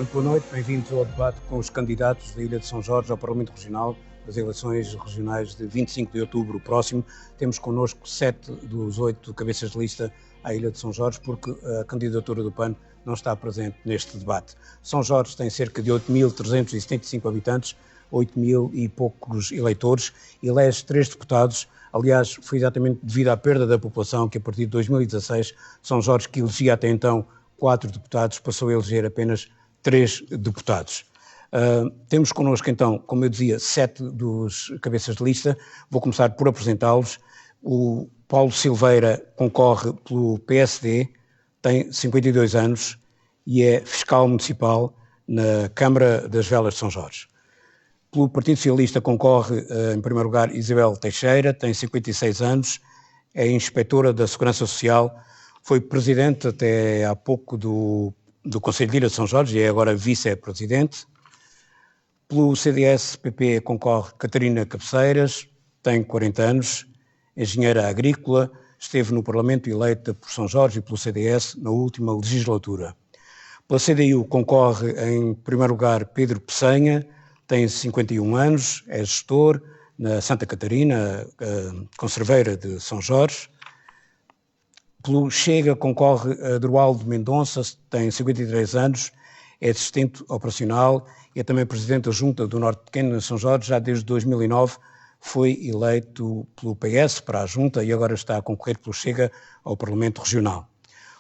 Muito boa noite, bem-vindos ao debate com os candidatos da Ilha de São Jorge ao Parlamento Regional das eleições regionais de 25 de outubro próximo. Temos connosco 7 dos 8 cabeças de lista à Ilha de São Jorge, porque a candidatura do PAN não está presente neste debate. São Jorge tem cerca de 8.375 habitantes, 8.000 e poucos eleitores, elege 3 deputados. Aliás, foi exatamente devido à perda da população que, a partir de 2016, São Jorge, que elegia até então 4 deputados, passou a eleger apenas 3 deputados. Temos connosco então, como eu dizia, 7 dos cabeças de lista. Vou começar por apresentá-los. O Paulo Silveira concorre pelo PSD, tem 52 anos e é fiscal municipal na Câmara das Velas de São Jorge. Pelo Partido Socialista concorre, em primeiro lugar, Isabel Teixeira, tem 56 anos, é inspetora da Segurança Social, foi presidente até há pouco do Conselho de Ilha de São Jorge e é agora vice-presidente. Pelo CDS-PP concorre Catarina Cabeceiras, tem 40 anos, engenheira agrícola, esteve no Parlamento eleita por São Jorge e pelo CDS na última legislatura. Pela CDU concorre, em primeiro lugar, Pedro Peçanha, tem 51 anos, é gestor na Santa Catarina, conserveira de São Jorge. Pelo Chega concorre Adroaldo Mendonça, tem 53 anos, é assistente operacional e é também presidente da Junta do Norte Pequeno de São Jorge. Já desde 2009 foi eleito pelo PS para a Junta e agora está a concorrer pelo Chega ao Parlamento Regional.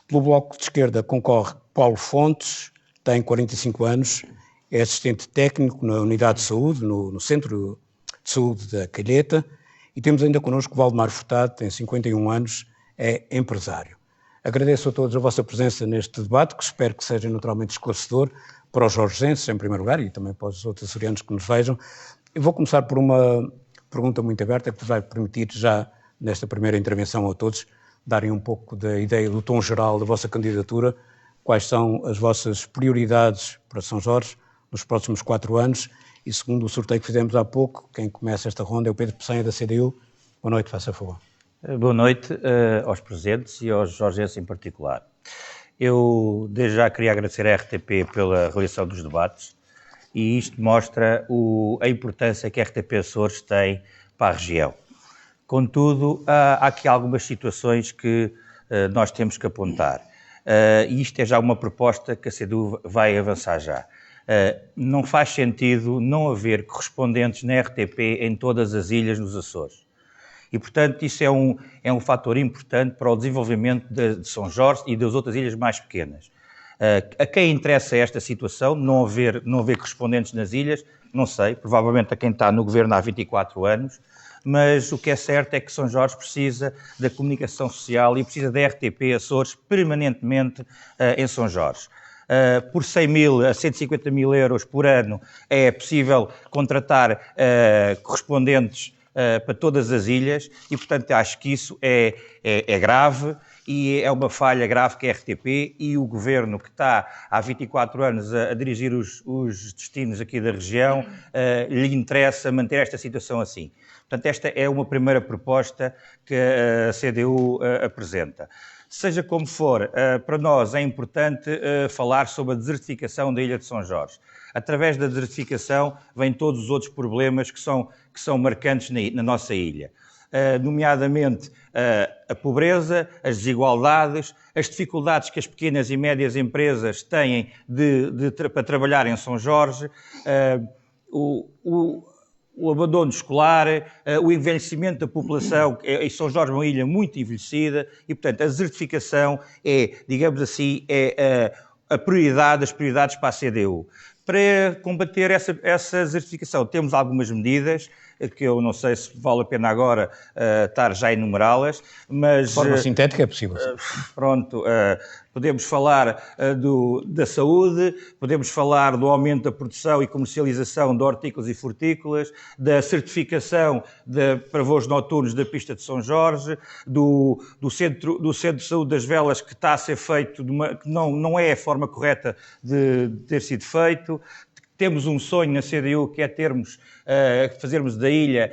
Pelo Bloco de Esquerda concorre Paulo Fontes, tem 45 anos, é assistente técnico na Unidade de Saúde, no Centro de Saúde da Calheta. E temos ainda connosco Valdemar Furtado, tem 51 anos, é empresário. Agradeço a todos a vossa presença neste debate, que espero que seja naturalmente esclarecedor para os jorgenses, em primeiro lugar, e também para os outros açorianos que nos vejam. Eu vou começar por uma pergunta muito aberta, que vos vai permitir já, nesta primeira intervenção a todos, darem um pouco da ideia do tom geral da vossa candidatura, quais são as vossas prioridades para São Jorge nos próximos 4 anos, e segundo o sorteio que fizemos há pouco, quem começa esta ronda é o Pedro Peçanha da CDU. Boa noite, faça favor. Boa noite aos presentes e aos jorgenses em particular. Eu, desde já, queria agradecer à RTP pela realização dos debates e isto mostra a importância que a RTP Açores tem para a região. Contudo, há aqui algumas situações que nós temos que apontar. E isto é já uma proposta que a CDU vai avançar já. Não faz sentido não haver correspondentes na RTP em todas as ilhas nos Açores. E, portanto, isso é um fator importante para o desenvolvimento de São Jorge e das outras ilhas mais pequenas. A quem interessa esta situação, não haver correspondentes nas ilhas, não sei, provavelmente a quem está no governo há 24 anos, mas o que é certo é que São Jorge precisa da comunicação social e precisa da RTP Açores permanentemente em São Jorge. Por 100 mil a 150 mil euros por ano é possível contratar correspondentes para todas as ilhas e, portanto, acho que isso é grave e é uma falha grave que a RTP e o Governo, que está há 24 anos a dirigir os destinos aqui da região, lhe interessa manter esta situação assim. Portanto, esta é uma primeira proposta que a CDU apresenta. Seja como for, para nós é importante falar sobre a desertificação da Ilha de São Jorge. Através da desertificação vêm todos os outros problemas que são marcantes na nossa ilha. Nomeadamente a pobreza, as desigualdades, as dificuldades que as pequenas e médias empresas têm para trabalhar em São Jorge, o abandono escolar, o envelhecimento da população, e São Jorge é uma ilha muito envelhecida, e, portanto, a desertificação é, digamos assim, a prioridade das prioridades para a CDU. Para combater essa desertificação, temos algumas medidas, que eu não sei se vale a pena agora estar já a enumerá-las, mas... De forma sintética é possível. Pronto, podemos falar da saúde, podemos falar do aumento da produção e comercialização de hortícolas e frutícolas, da certificação para voos noturnos da pista de São Jorge, do centro de saúde das Velas que está a ser feito, que não é a forma correta de ter sido feito. Temos um sonho na CDU que é fazermos da ilha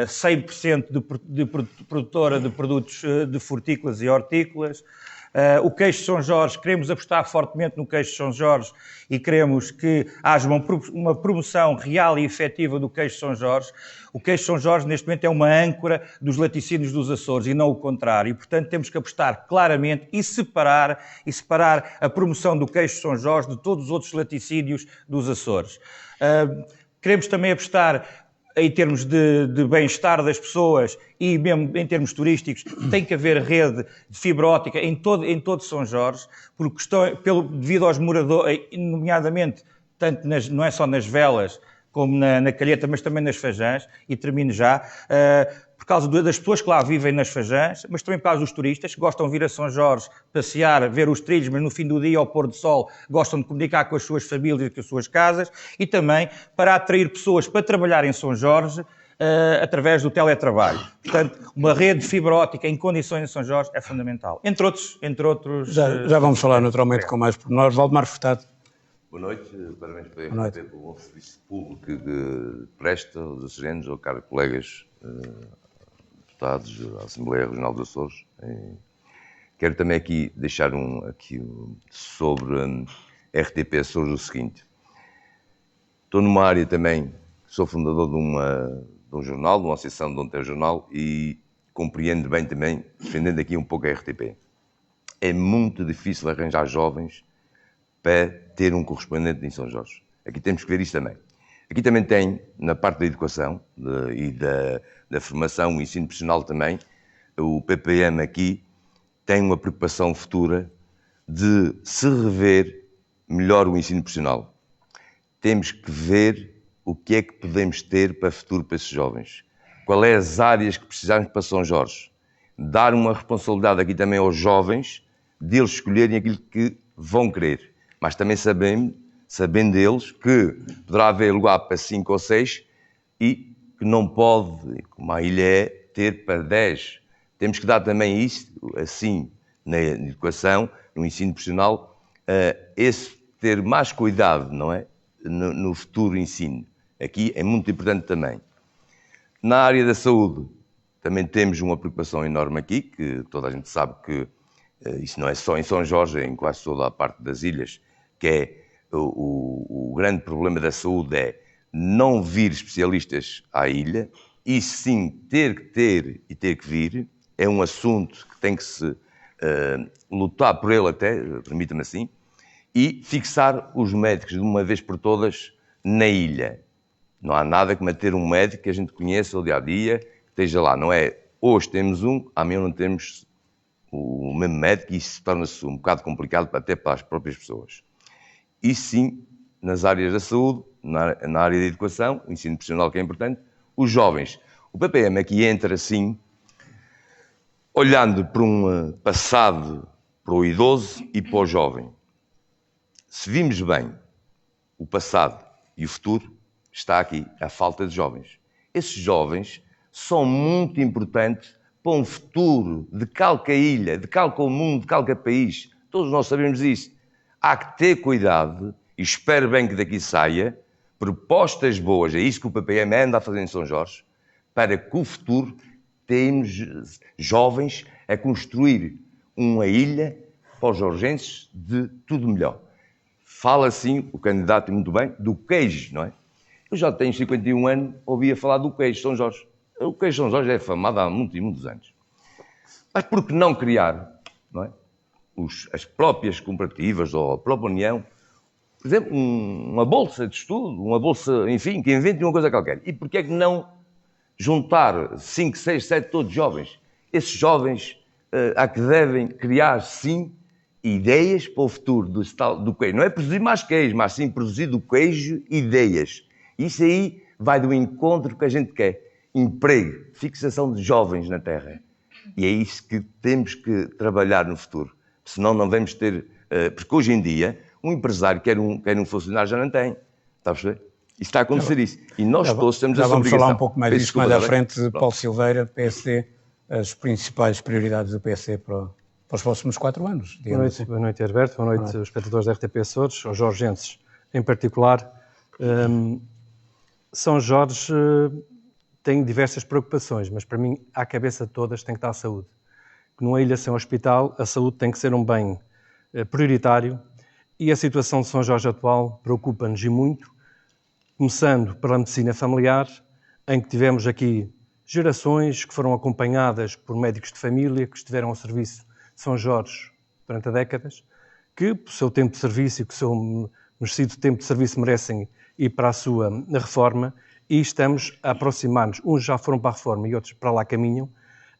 100% de produtora de produtos de frutícolas e hortícolas. O queijo de São Jorge, queremos apostar fortemente no queijo de São Jorge e queremos que haja uma promoção real e efetiva do queijo de São Jorge. O queijo de São Jorge, neste momento, é uma âncora dos laticínios dos Açores e não o contrário. E, portanto, temos que apostar claramente e separar a promoção do queijo de São Jorge de todos os outros laticínios dos Açores. Queremos também apostar em termos de bem-estar das pessoas e mesmo em termos turísticos, tem que haver rede de fibra óptica em todo São Jorge, porque devido aos moradores, nomeadamente, tanto não é só nas Velas, como na Calheta, mas também nas Fajãs, e termino já, por causa das pessoas que lá vivem nas Fajãs, mas também por causa dos turistas que gostam de vir a São Jorge passear, ver os trilhos, mas no fim do dia, ao pôr do sol, gostam de comunicar com as suas famílias e com as suas casas, e também para atrair pessoas para trabalhar em São Jorge através do teletrabalho. Portanto, uma rede de fibra óptica em condições em São Jorge é fundamental. Entre outros... Já vamos falar naturalmente com mais pormenores. Valdemar Furtado. Boa noite, parabéns para a RTP pelo bom serviço público que presta aos açorianos, aos caros colegas deputados da Assembleia Regional dos Açores. Quero também aqui deixar sobre a RTP Açores o seguinte. Estou numa área também, sou fundador de um jornal, de uma associação de um telejornal e compreendo bem também, defendendo aqui um pouco a RTP. É muito difícil arranjar jovens para ter um correspondente em São Jorge. Aqui temos que ver isto também. Aqui também tem, na parte da educação e da formação, o ensino profissional também, o PPM aqui tem uma preocupação futura de se rever melhor o ensino profissional. Temos que ver o que é que podemos ter para o futuro para esses jovens. Qual é as áreas que precisamos para São Jorge. Dar uma responsabilidade aqui também aos jovens de eles escolherem aquilo que vão querer. Mas também sabendo eles que poderá haver lugar para 5 ou 6 e que não pode, como a ilha é, ter para 10. Temos que dar também isso, assim, na educação, no ensino profissional, ter mais cuidado, não é? No futuro ensino. Aqui é muito importante também. Na área da saúde, também temos uma preocupação enorme aqui, que toda a gente sabe que isso não é só em São Jorge, é em quase toda a parte das ilhas, que é o grande problema da saúde é não vir especialistas à ilha, e sim ter que ter e ter que vir. É um assunto que tem que se lutar por ele até, permita-me assim, e fixar os médicos de uma vez por todas na ilha. Não há nada como ter um médico que a gente conheça o dia-a-dia, que esteja lá. Não é hoje temos um, amanhã não temos o mesmo médico, e isso torna-se um bocado complicado até para as próprias pessoas. E sim, nas áreas da saúde, na área da educação, o ensino profissional que é importante, os jovens. O PPM aqui entra assim, olhando para um passado, para o idoso e para o jovem. Se vimos bem o passado e o futuro, está aqui a falta de jovens. Esses jovens são muito importantes para um futuro de calca ilha, de calca o mundo, de calca país. Todos nós sabemos isso. Há que ter cuidado, e espero bem que daqui saia, propostas boas, é isso que o PPM anda a fazer em São Jorge, para que o futuro temos jovens a construir uma ilha para os jorgenses de tudo melhor. Fala assim, o candidato muito bem, do queijo, não é? Eu já tenho 51 anos, ouvia falar do queijo São Jorge. O queijo São Jorge é famado há muitos e muitos anos. Mas por que não criar, não é? As próprias cooperativas ou a própria União, por exemplo, uma bolsa de estudo, uma bolsa, enfim, que invente uma coisa qualquer. E por que é que não juntar 5, 6, 7, todos jovens? Esses jovens há que devem criar, sim, ideias para o futuro do queijo. Não é produzir mais queijo, mas sim produzir do queijo ideias. Isso aí vai do encontro que a gente quer. Emprego, fixação de jovens na terra. E é isso que temos que trabalhar no futuro. Senão não vamos ter... porque hoje em dia, um empresário quer um funcionário já não tem. Está a perceber? Isso está a acontecer isso. E nós todos temos essa obrigação. Já vamos falar um pouco mais disso mais à frente. Paulo Silveira, PSD, as principais prioridades do PSD para os próximos 4 anos. Boa noite, Herberto. Boa noite, espectadores da RTP Açores, aos jorgenses em particular. São Jorge tem diversas preocupações, mas para mim, à cabeça de todas, tem que estar a saúde. que numa ilha sem hospital a saúde tem que ser um bem prioritário e a situação de São Jorge atual preocupa-nos e muito, começando pela medicina familiar, em que tivemos aqui gerações que foram acompanhadas por médicos de família que estiveram ao serviço de São Jorge durante décadas, que o seu tempo de serviço e que o seu merecido tempo de serviço merecem ir para a sua reforma e estamos a aproximar-nos, uns já foram para a reforma e outros para lá caminham,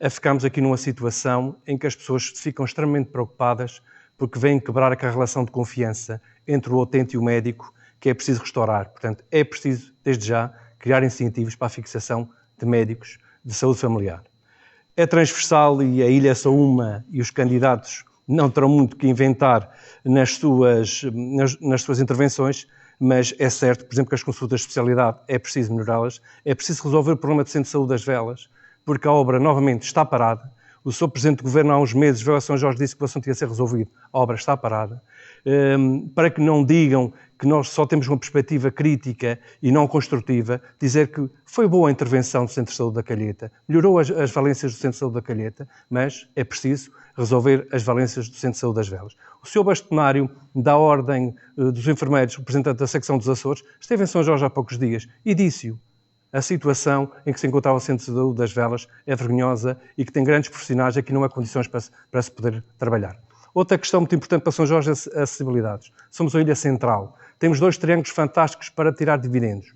a ficarmos aqui numa situação em que as pessoas ficam extremamente preocupadas porque vêm quebrar aquela relação de confiança entre o utente e o médico que é preciso restaurar. Portanto, é preciso, desde já, criar incentivos para a fixação de médicos de saúde familiar. É transversal e a ilha é só uma e os candidatos não terão muito que inventar nas suas intervenções, mas é certo, por exemplo, que as consultas de especialidade é preciso melhorá-las, é preciso resolver o problema do Centro de Saúde das Velas, porque a obra novamente está parada. O Sr. Presidente do Governo há uns meses veio a São Jorge e disse que o assunto ia ser resolvido. A obra está parada. Para que não digam que nós só temos uma perspectiva crítica e não construtiva, dizer que foi boa a intervenção do Centro de Saúde da Calheta, melhorou as valências do Centro de Saúde da Calheta, mas é preciso resolver as valências do Centro de Saúde das Velas. O Sr. Bastonário, da Ordem dos Enfermeiros, representante da secção dos Açores, esteve em São Jorge há poucos dias e disse-o. A situação em que se encontrava o Centro de Saúde das Velas é vergonhosa e que tem grandes profissionais e que não há condições para se poder trabalhar. Outra questão muito importante para São Jorge é as acessibilidades. Somos uma ilha central. Temos 2 triângulos fantásticos para tirar dividendos.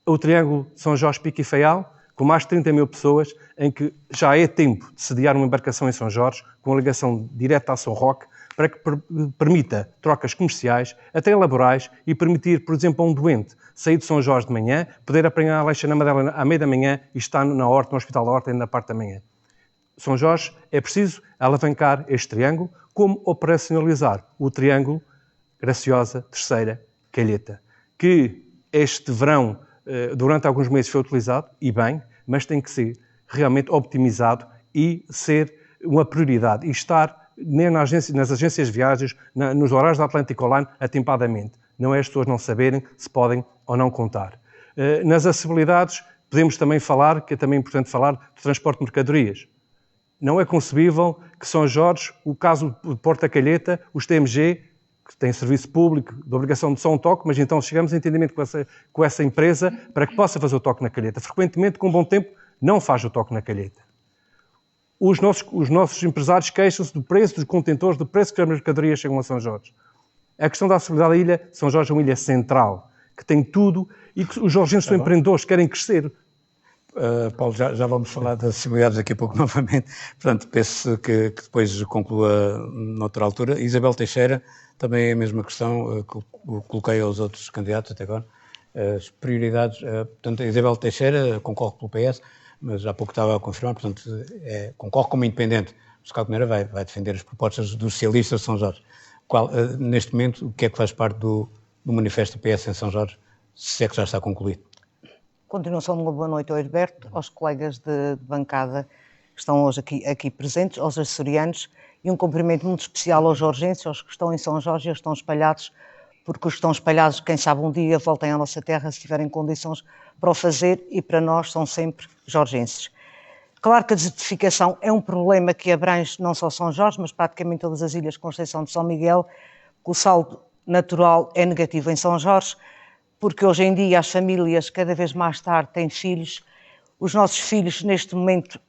O triângulo São Jorge, Pico e Faial, com mais de 30 mil pessoas, em que já é tempo de sediar uma embarcação em São Jorge, com ligação direta a São Roque, para que permita trocas comerciais, até laborais, e permitir, por exemplo, a um doente sair de São Jorge de manhã, poder apanhar a Leixa na Madela à meia da manhã e estar na Horta, no Hospital da Horta, ainda na parte da manhã. São Jorge é preciso alavancar este triângulo, como operacionalizar o triângulo Graciosa, Terceira, Calheta, que este verão, durante alguns meses, foi utilizado, e bem, mas tem que ser realmente optimizado e ser uma prioridade, e estar nas agências de viagens, nos horários da Atlântico Line, atempadamente. Não é as pessoas não saberem se podem ou não contar. Nas acessibilidades, podemos também falar, que é também importante falar, do transporte de mercadorias. Não é concebível que São Jorge, o caso de Porta Calheta, os TMG, que têm serviço público de obrigação de só um toque, mas então chegamos a entendimento com essa empresa para que possa fazer o toque na Calheta. Frequentemente, com bom tempo, não faz o toque na Calheta. Os nossos empresários queixam-se do preço dos contentores, do preço que as mercadorias chegam a São Jorge. A questão da acessibilidade da ilha, São Jorge é uma ilha central, que tem tudo e que os jorgenses são empreendedores, querem crescer. Paulo, já vamos falar das acessibilidades daqui a pouco novamente. Portanto, penso que depois conclua noutra altura. Isabel Teixeira, também é a mesma questão que coloquei aos outros candidatos até agora. As prioridades, portanto, a Isabel Teixeira concorre pelo PS, mas há pouco estava a confirmar, portanto, concorre como independente. O Sr. Caldeira vai defender as propostas dos socialistas de São Jorge. Neste momento, o que é que faz parte do manifesto do PS em São Jorge, se é que já está concluído? Continuação de uma boa noite ao Herberto, aos colegas de bancada que estão hoje aqui presentes, aos açorianos, e um cumprimento muito especial aos jorgenses, aos que estão em São Jorge e aos que estão espalhados, porque os que estão espalhados, quem sabe um dia voltem à nossa terra se tiverem condições para o fazer, e para nós são sempre jorgenses. Claro que a desertificação é um problema que abrange não só São Jorge, mas praticamente todas as ilhas com exceção de São Miguel, que o saldo natural é negativo em São Jorge, porque hoje em dia as famílias cada vez mais tarde têm filhos. Os nossos filhos neste momento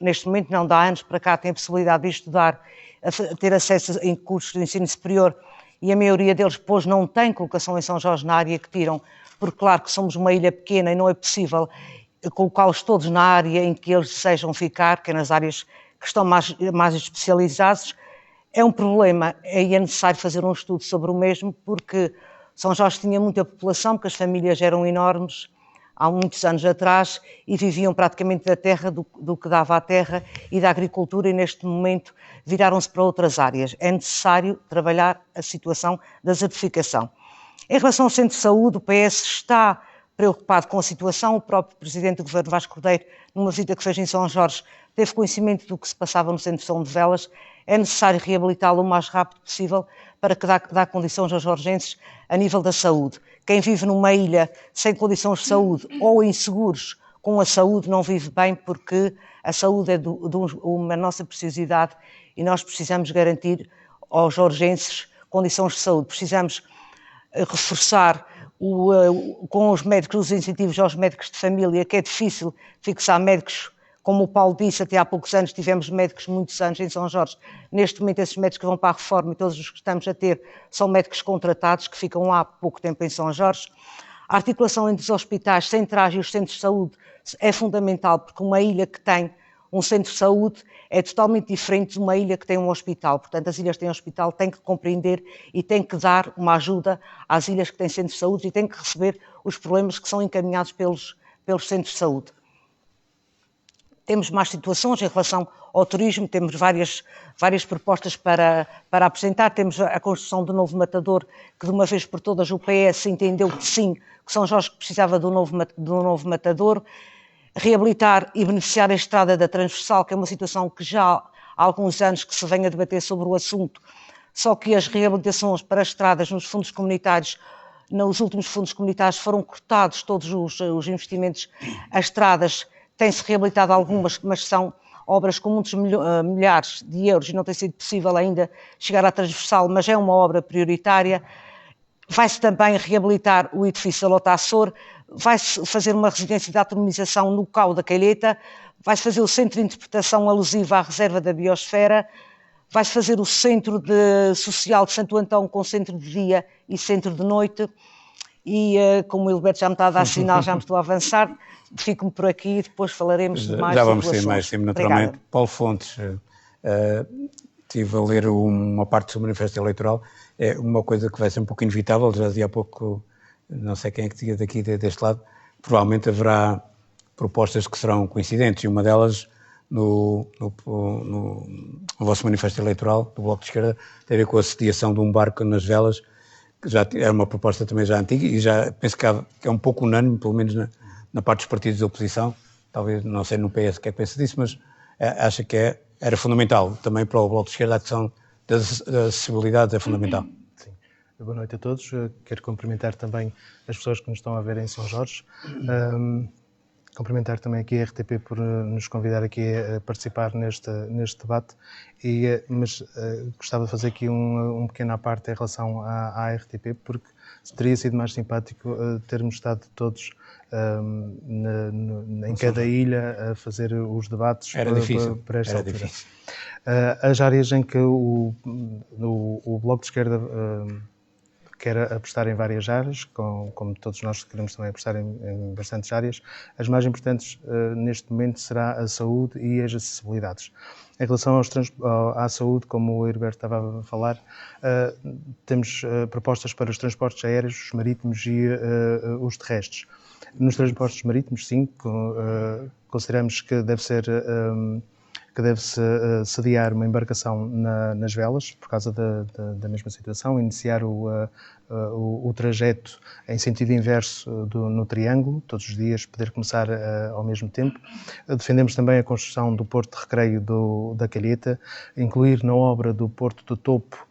não, dá anos para cá, têm a possibilidade de estudar, a ter acesso em cursos de ensino superior, e a maioria deles depois não tem colocação em São Jorge na área que tiram, porque claro que somos uma ilha pequena e não é possível colocá-los todos na área em que eles desejam ficar, que é nas áreas que estão mais especializadas. É um problema e é necessário fazer um estudo sobre o mesmo, porque São Jorge tinha muita população, porque as famílias eram enormes há muitos anos atrás e viviam praticamente da terra, do que dava a terra e da agricultura, e neste momento viraram-se para outras áreas. É necessário trabalhar a situação da desertificação. Em relação ao Centro de Saúde, o PS está preocupado com a situação. O próprio Presidente do Governo, Vasco Cordeiro, numa visita que fez em São Jorge, teve conhecimento do que se passava no Centro de Saúde de Velas. É necessário reabilitá-lo o mais rápido possível para que dá condições aos jorgenses a nível da saúde. Quem vive numa ilha sem condições de saúde ou inseguros com a saúde não vive bem, porque a saúde é uma nossa preciosidade e nós precisamos garantir aos orgenses condições de saúde. Precisamos reforçar com os médicos os incentivos aos médicos de família, que é difícil fixar médicos. Como o Paulo disse, até há poucos anos tivemos médicos muitos anos em São Jorge. Neste momento, esses médicos que vão para a reforma e todos os que estamos a ter são médicos contratados que ficam lá há pouco tempo em São Jorge. A articulação entre os hospitais centrais e os centros de saúde é fundamental, porque uma ilha que tem um centro de saúde é totalmente diferente de uma ilha que tem um hospital. Portanto, as ilhas que têm um hospital têm que compreender e têm que dar uma ajuda às ilhas que têm centros de saúde e têm que receber os problemas que são encaminhados pelos centros de saúde. Temos mais situações em relação ao turismo, temos várias propostas para apresentar. Temos a construção do novo matador, que de uma vez por todas o PS entendeu que sim, que São Jorge precisava de um novo matador. Reabilitar e beneficiar a estrada da transversal, que é uma situação que já há alguns anos que se vem a debater sobre o assunto, só que as reabilitações para as estradas nos fundos comunitários, nos últimos fundos comunitários foram cortados todos os investimentos. As estradas têm-se reabilitado algumas, mas são obras com muitos milhares de euros e não tem sido possível ainda chegar à transversal, mas é uma obra prioritária. Vai-se também reabilitar o edifício da Lota Açor, vai-se fazer uma residência de atomização no Cau da Calheta, vai-se fazer o centro de interpretação alusivo à reserva da biosfera, vai-se fazer o centro social de Santo Antão com centro de dia e centro de noite. E como o Hilberto já me está a dar sinal, já me estou a avançar, fico-me por aqui e depois falaremos de mais. Já vamos ter mais tempo, naturalmente. Obrigada. Paulo Fontes, estive a ler uma parte do seu manifesto eleitoral, é uma coisa que vai ser um pouco inevitável, já dizia há pouco, não sei quem é que tinha daqui deste lado, provavelmente haverá propostas que serão coincidentes, e uma delas no vosso manifesto eleitoral do Bloco de Esquerda tem a ver com a sediação de um barco nas velas, que já é uma proposta também já antiga e já penso que é um pouco unânime, pelo menos na parte dos partidos de oposição, talvez, não sei no PS o que é que pensa disso, mas acha que era fundamental também para o Bloco de Esquerda. A questão das acessibilidades é fundamental. Sim. Boa noite a todos. Quero cumprimentar também as pessoas que nos estão a ver em São Jorge. Cumprimentar também aqui a RTP por nos convidar aqui a participar neste debate, mas gostava de fazer aqui um pequeno à parte em relação à RTP, porque teria sido mais simpático termos estado todos em cada ilha a fazer os debates. Era difícil. Para esta Era altura. difícil. As áreas em que o Bloco de Esquerda quer apostar em várias áreas, como todos nós queremos também apostar em bastantes áreas. As mais importantes neste momento será a saúde e as acessibilidades. Em relação à saúde, como o Herberto estava a falar, temos propostas para os transportes aéreos, os marítimos e os terrestres. Nos transportes marítimos, sim, consideramos que deve-se sediar uma embarcação nas velas, por causa da mesma situação, iniciar o trajeto em sentido inverso no Triângulo, todos os dias poder começar ao mesmo tempo. Defendemos também a construção do Porto de Recreio da Calheta, incluir na obra do Porto do Topo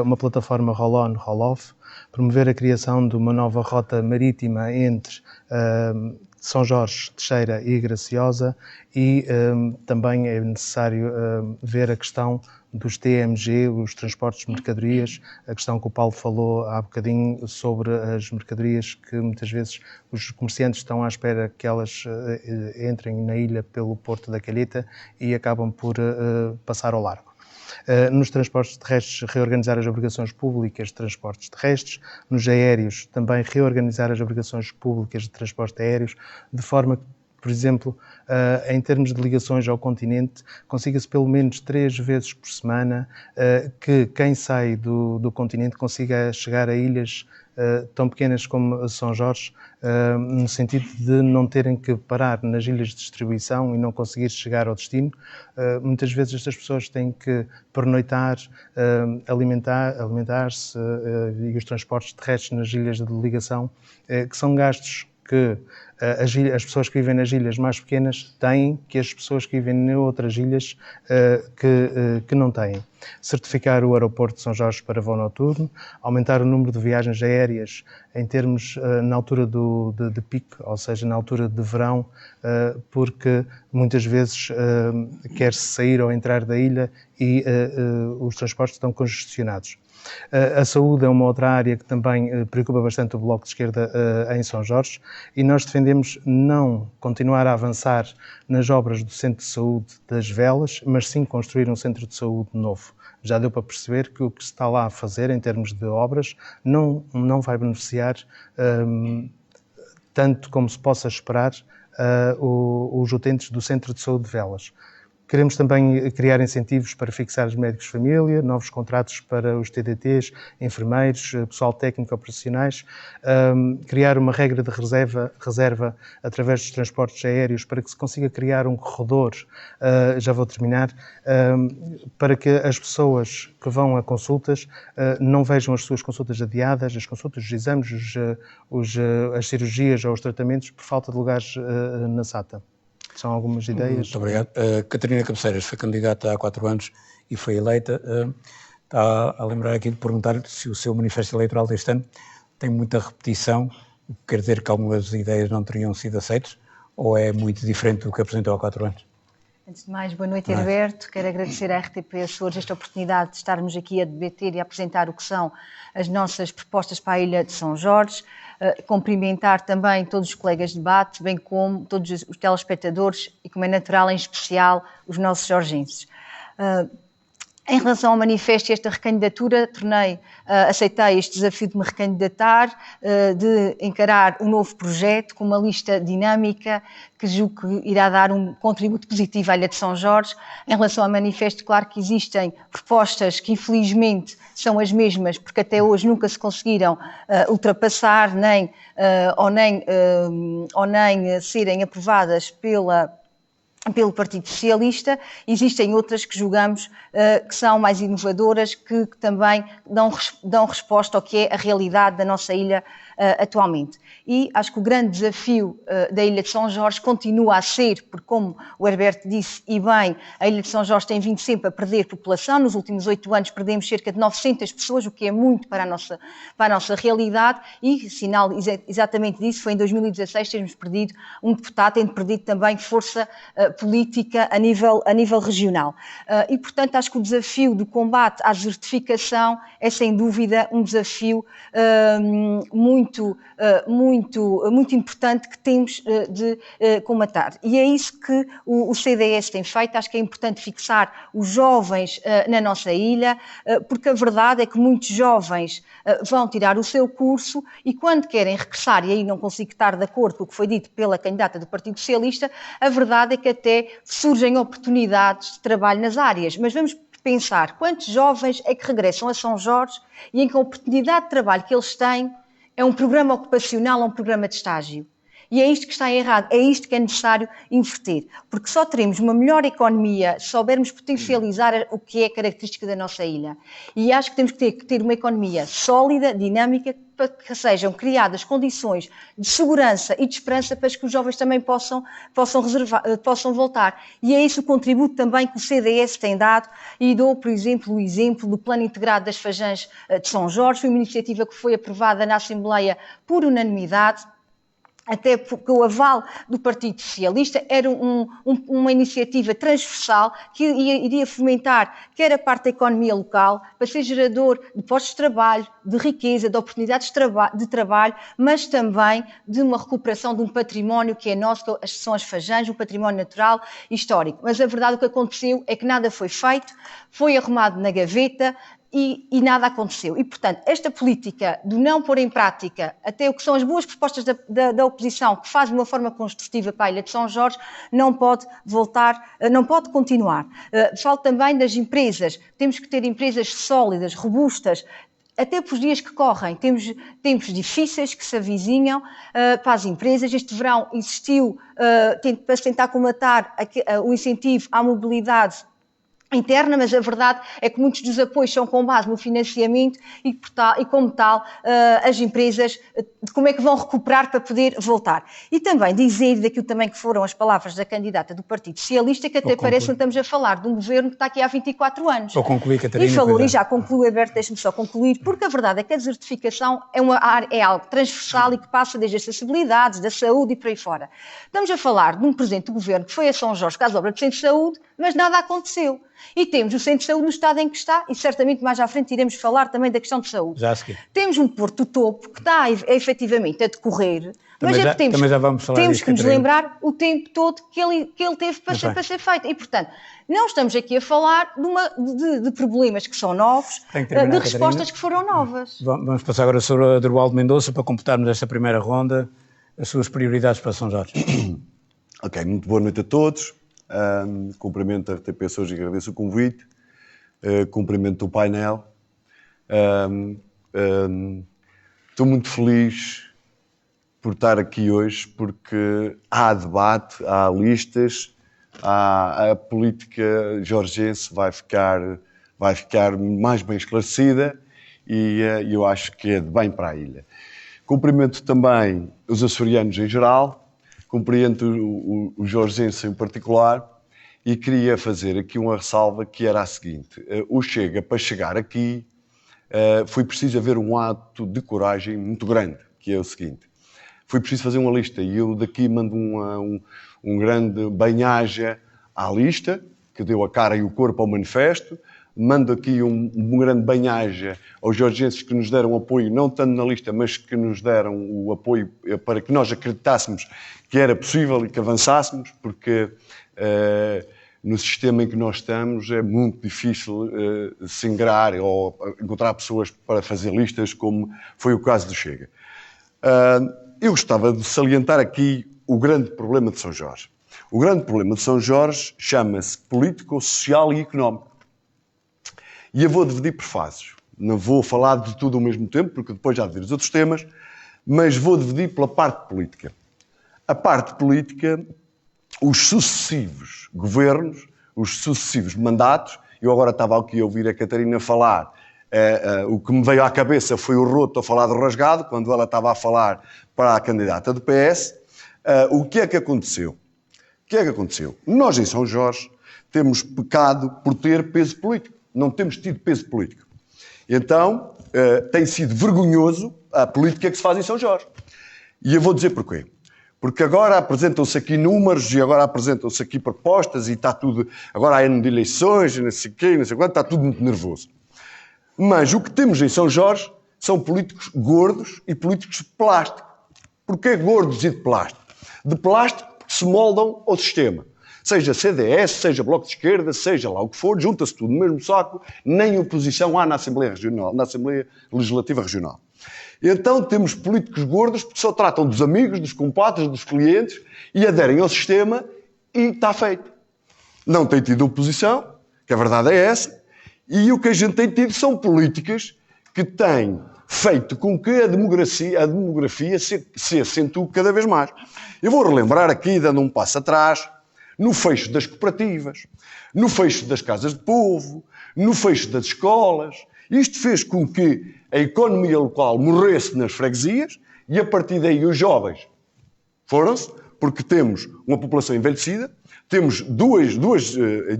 uma plataforma roll-on, roll-off, promover a criação de uma nova rota marítima entre São Jorge, Teixeira e Graciosa, e também é necessário ver a questão dos TMG, os transportes de mercadorias, a questão que o Paulo falou há bocadinho sobre as mercadorias que muitas vezes os comerciantes estão à espera que elas entrem na ilha pelo Porto da Calheta e acabam por passar ao largo. Nos transportes terrestres, reorganizar as obrigações públicas de transportes terrestres. Nos aéreos, também reorganizar as obrigações públicas de transportes aéreos, de forma que, por exemplo, em termos de ligações ao continente, consiga-se pelo menos 3 vezes por semana que quem sai do continente consiga chegar a ilhas tão pequenas como São Jorge, no sentido de não terem que parar nas ilhas de distribuição e não conseguir chegar ao destino. Muitas vezes estas pessoas têm que pernoitar, alimentar-se e os transportes terrestres nas ilhas de ligação, que são gastos que as pessoas que vivem nas ilhas mais pequenas têm que as pessoas que vivem em outras ilhas que não têm. Certificar o aeroporto de São Jorge para voo noturno, aumentar o número de viagens aéreas em termos na altura de pico, ou seja, na altura de verão, porque muitas vezes quer-se sair ou entrar da ilha e os transportes estão congestionados. A saúde é uma outra área que também preocupa bastante o Bloco de Esquerda em São Jorge, e nós defendemos não continuar a avançar nas obras do Centro de Saúde das Velas, mas sim construir um centro de saúde novo. Já deu para perceber que o que se está lá a fazer em termos de obras não vai beneficiar tanto como se possa esperar os utentes do Centro de Saúde de Velas. Queremos também criar incentivos para fixar os médicos de família, novos contratos para os TDTs, enfermeiros, pessoal técnico operacionais, criar uma regra de reserva através dos transportes aéreos para que se consiga criar um corredor, já vou terminar, para que as pessoas que vão a consultas não vejam as suas consultas adiadas, as consultas, os exames, as cirurgias ou os tratamentos por falta de lugares na SATA. São algumas ideias. Muito obrigado. Catarina Cabeceiras foi candidata há 4 anos e foi eleita. Está a lembrar aqui de perguntar se o seu manifesto eleitoral deste ano tem muita repetição, o que quer dizer que algumas ideias não teriam sido aceitas, ou é muito diferente do que apresentou há 4 anos? Antes de mais, boa noite, Herberto. Quero agradecer à RTP Açores esta oportunidade de estarmos aqui a debater e a apresentar o que são as nossas propostas para a Ilha de São Jorge. Cumprimentar também todos os colegas de debate, bem como todos os telespectadores e, como é natural, em especial, os nossos jorgenses. Em relação ao manifesto e esta recandidatura, aceitei este desafio de me recandidatar, de encarar um novo projeto com uma lista dinâmica que julgo que irá dar um contributo positivo à Ilha de São Jorge. Em relação ao manifesto, claro que existem propostas que infelizmente são as mesmas, porque até hoje nunca se conseguiram ultrapassar ou nem serem aprovadas pelo Partido Socialista. Existem outras que julgamos que são mais inovadoras, que também dão resposta ao que é a realidade da nossa ilha atualmente. E acho que o grande desafio da Ilha de São Jorge continua a ser, porque como o Herberto disse, e bem, a Ilha de São Jorge tem vindo sempre a perder população. Nos últimos 8 anos perdemos cerca de 900 pessoas, o que é muito para a nossa realidade, e sinal exatamente disso foi em 2016 termos perdido um deputado, tendo perdido também força política a nível regional. E, portanto, acho que o desafio do combate à desertificação é, sem dúvida, um desafio muito importante que temos de combater. E é isso que o CDS tem feito. Acho que é importante fixar os jovens na nossa ilha, porque a verdade é que muitos jovens vão tirar o seu curso e quando querem regressar, e aí não consigo estar de acordo com o que foi dito pela candidata do Partido Socialista, a verdade é que até surgem oportunidades de trabalho nas áreas. Mas vamos pensar quantos jovens é que regressam a São Jorge e em que a oportunidade de trabalho que eles têm é um programa ocupacional ou um programa de estágio. E é isto que está errado, é isto que é necessário inverter. Porque só teremos uma melhor economia se soubermos potencializar o que é característica da nossa ilha. E acho que temos que ter uma economia sólida, dinâmica, para que sejam criadas condições de segurança e de esperança para que os jovens também possam voltar. E é esse o contributo também que o CDS tem dado, e dou, por exemplo, o exemplo do Plano Integrado das Fajãs de São Jorge. Foi uma iniciativa que foi aprovada na Assembleia por unanimidade, até porque o aval do Partido Socialista era uma iniciativa transversal que iria fomentar quer a parte da economia local, para ser gerador de postos de trabalho, de riqueza, de oportunidades de trabalho, mas também de uma recuperação de um património que é nosso, que são as Fajãs, um património natural e histórico. Mas a verdade, o que aconteceu é que nada foi feito, foi arrumado na gaveta, e nada aconteceu. E, portanto, esta política de não pôr em prática até o que são as boas propostas da oposição, que faz de uma forma construtiva para a Ilha de São Jorge, não pode continuar. Falo também das empresas. Temos que ter empresas sólidas, robustas, até para os dias que correm. Temos tempos difíceis que se avizinham para as empresas. Este verão existiu, para se tentar combater o incentivo à mobilidade interna, mas a verdade é que muitos dos apoios são com base no financiamento e como tal, as empresas, como é que vão recuperar para poder voltar. E também dizer, daquilo também que foram as palavras da candidata do Partido Socialista, que até parece que estamos a falar de um governo que está aqui há 24 anos. Vou concluir, Catarina. E falou, e já concluo, Alberto, deixe-me só concluir, porque a verdade é que a desertificação é algo transversal e que passa desde as acessibilidades, da saúde e por aí fora. Estamos a falar de um presidente do governo que foi a São Jorge, caso obra de centro de saúde, mas nada aconteceu. E temos o centro de saúde no estado em que está, e certamente mais à frente iremos falar também da questão de saúde. Já a seguir. Temos um Porto do Topo que está efetivamente a decorrer, também mas também já vamos falar temos disso, que nos Catarina. lembrar o tempo todo que ele teve para ser feito. E, portanto, não estamos aqui a falar de problemas que são novos, de respostas que foram novas. Vamos passar agora sobre a Adroaldo Mendonça para completarmos esta primeira ronda, as suas prioridades para São Jorge. Ok, muito boa noite a todos. Cumprimento a RTP Açores e agradeço o convite. Cumprimento o painel. Estou muito feliz por estar aqui hoje porque há debate, há listas, a política jorgense vai ficar mais bem esclarecida e eu acho que é de bem para a ilha. Cumprimento também os açorianos em geral, cumprimento o jorgense em particular e queria fazer aqui uma ressalva que era a seguinte. O Chega, para chegar aqui, foi preciso haver um ato de coragem muito grande, que é o seguinte. Foi preciso fazer uma lista e eu daqui mando um grande bem-aja à lista, que deu a cara e o corpo ao manifesto. Mando aqui um grande bem-aja aos jorgenses que nos deram apoio, não tanto na lista, mas que nos deram o apoio para que nós acreditássemos que era possível e que avançássemos, porque no sistema em que nós estamos é muito difícil se ingrar ou encontrar pessoas para fazer listas, como foi o caso do Chega. Eu gostava de salientar aqui o grande problema de São Jorge. O grande problema de São Jorge chama-se político, social e económico. E eu vou dividir por fases. Não vou falar de tudo ao mesmo tempo, porque depois já dividir os outros temas, mas vou dividir pela parte política. A parte política, os sucessivos governos, os sucessivos mandatos, eu agora estava aqui a ouvir a Catarina falar, o que me veio à cabeça foi o roto a falar do rasgado, quando ela estava a falar para a candidata do PS. O que é que aconteceu? O que é que aconteceu? Nós, em São Jorge, temos pecado por ter peso político. Não temos tido peso político. Então, tem sido vergonhoso a política que se faz em São Jorge. E eu vou dizer porquê. Porque agora apresentam-se aqui números e agora apresentam-se aqui propostas e está tudo... Agora há ano de eleições e não sei o quê, não sei quanto, está tudo muito nervoso. Mas o que temos em São Jorge são políticos gordos e políticos de plástico. Porquê gordos e de plástico? De plástico porque se moldam ao sistema. Seja CDS, seja Bloco de Esquerda, seja lá o que for, junta-se tudo no mesmo saco, nem oposição há na Assembleia Regional, na Assembleia Legislativa Regional. Então temos políticos gordos porque só tratam dos amigos, dos compadres, dos clientes e aderem ao sistema e está feito. Não tem tido oposição, que a verdade é essa, e o que a gente tem tido são políticas que têm feito com que a demografia se acentue cada vez mais. Eu vou relembrar aqui, dando um passo atrás, no fecho das cooperativas, no fecho das casas de povo, no fecho das escolas. Isto fez com que a economia local morresse nas freguesias e, a partir daí, os jovens foram-se, porque temos uma população envelhecida, temos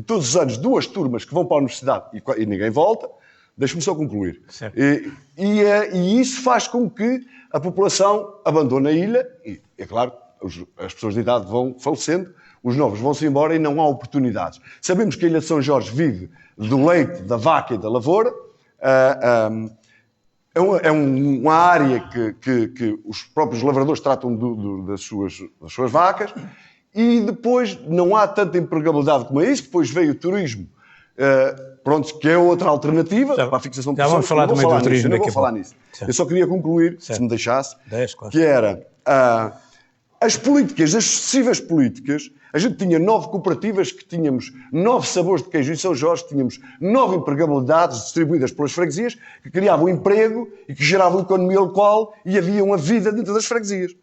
todos os anos, duas turmas que vão para a universidade e ninguém volta. Deixe-me só concluir. E isso faz com que a população abandone a ilha e, é claro, as pessoas de idade vão falecendo, os novos vão-se embora e não há oportunidades. Sabemos que a Ilha de São Jorge vive do leite, da vaca e da lavoura. É uma área que os próprios lavradores tratam das suas vacas e depois não há tanta empregabilidade como isso. Depois veio o turismo, que é outra alternativa para a fixação de pessoas. Já vamos falar também do turismo daqui a pouco. Falar nisso. Eu só queria concluir, se me deixasse, claro. que era as políticas, as sucessivas políticas. A gente tinha 9 cooperativas que tínhamos 9 sabores de queijo em São Jorge, tínhamos 9 empregabilidades distribuídas pelas freguesias que criavam emprego e que geravam economia local e havia uma vida dentro das freguesias.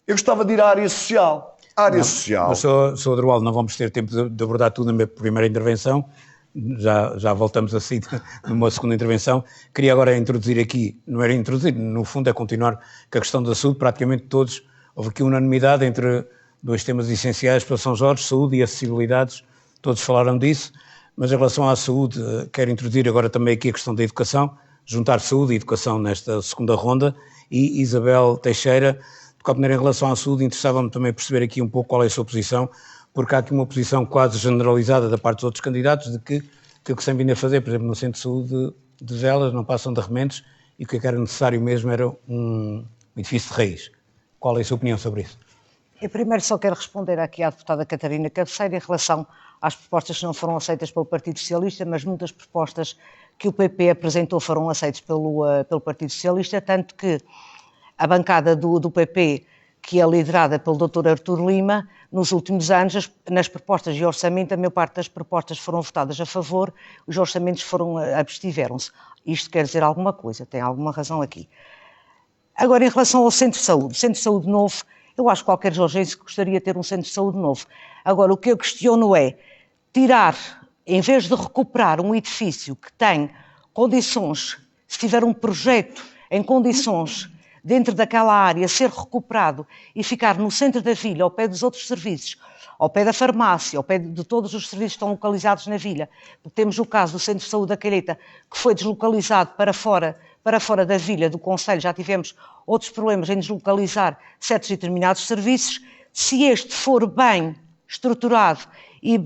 Eu gostava de ir à área social. Social. Sr. Adroaldo, não vamos ter tempo de abordar tudo na minha primeira intervenção. já voltamos assim numa segunda intervenção. Queria agora introduzir aqui, não era introduzir, no fundo é continuar com a questão da saúde. Praticamente todos, houve aqui unanimidade entre dois temas essenciais para São Jorge, saúde e acessibilidades, todos falaram disso, mas em relação à saúde, quero introduzir agora também aqui a questão da educação, juntar saúde e educação nesta segunda ronda. E Isabel Teixeira, de qualquer maneira, em relação à saúde, interessava-me também perceber aqui um pouco qual é a sua posição, porque há aqui uma posição quase generalizada da parte dos outros candidatos de que aquilo que se tem vindo a fazer, por exemplo, no Centro de Saúde de Velas, não passam de remendos e que o que era necessário mesmo era um edifício de raiz. Qual é a sua opinião sobre isso? Eu primeiro só quero responder aqui à deputada Catarina Cabeceira em relação às propostas que não foram aceitas pelo Partido Socialista, mas muitas propostas que o PP apresentou foram aceitas pelo Partido Socialista, tanto que a bancada do PP, que é liderada pelo Dr. Artur Lima, nos últimos anos, nas propostas de orçamento, a maior parte das propostas foram votadas a favor, os orçamentos abstiveram-se. Isto quer dizer alguma coisa, tem alguma razão aqui. Agora, em relação ao Centro de Saúde, Centro de Saúde novo, eu acho que qualquer jorgense gostaria de ter um Centro de Saúde novo. Agora, o que eu questiono é tirar, em vez de recuperar um edifício que tem condições, se tiver um projeto em condições dentro daquela área, ser recuperado e ficar no centro da vila, ao pé dos outros serviços, ao pé da farmácia, ao pé de todos os serviços que estão localizados na vila. Temos o caso do Centro de Saúde da Calheta, que foi deslocalizado para fora da vila do concelho. Já tivemos outros problemas em deslocalizar certos e determinados serviços. Se este for bem estruturado e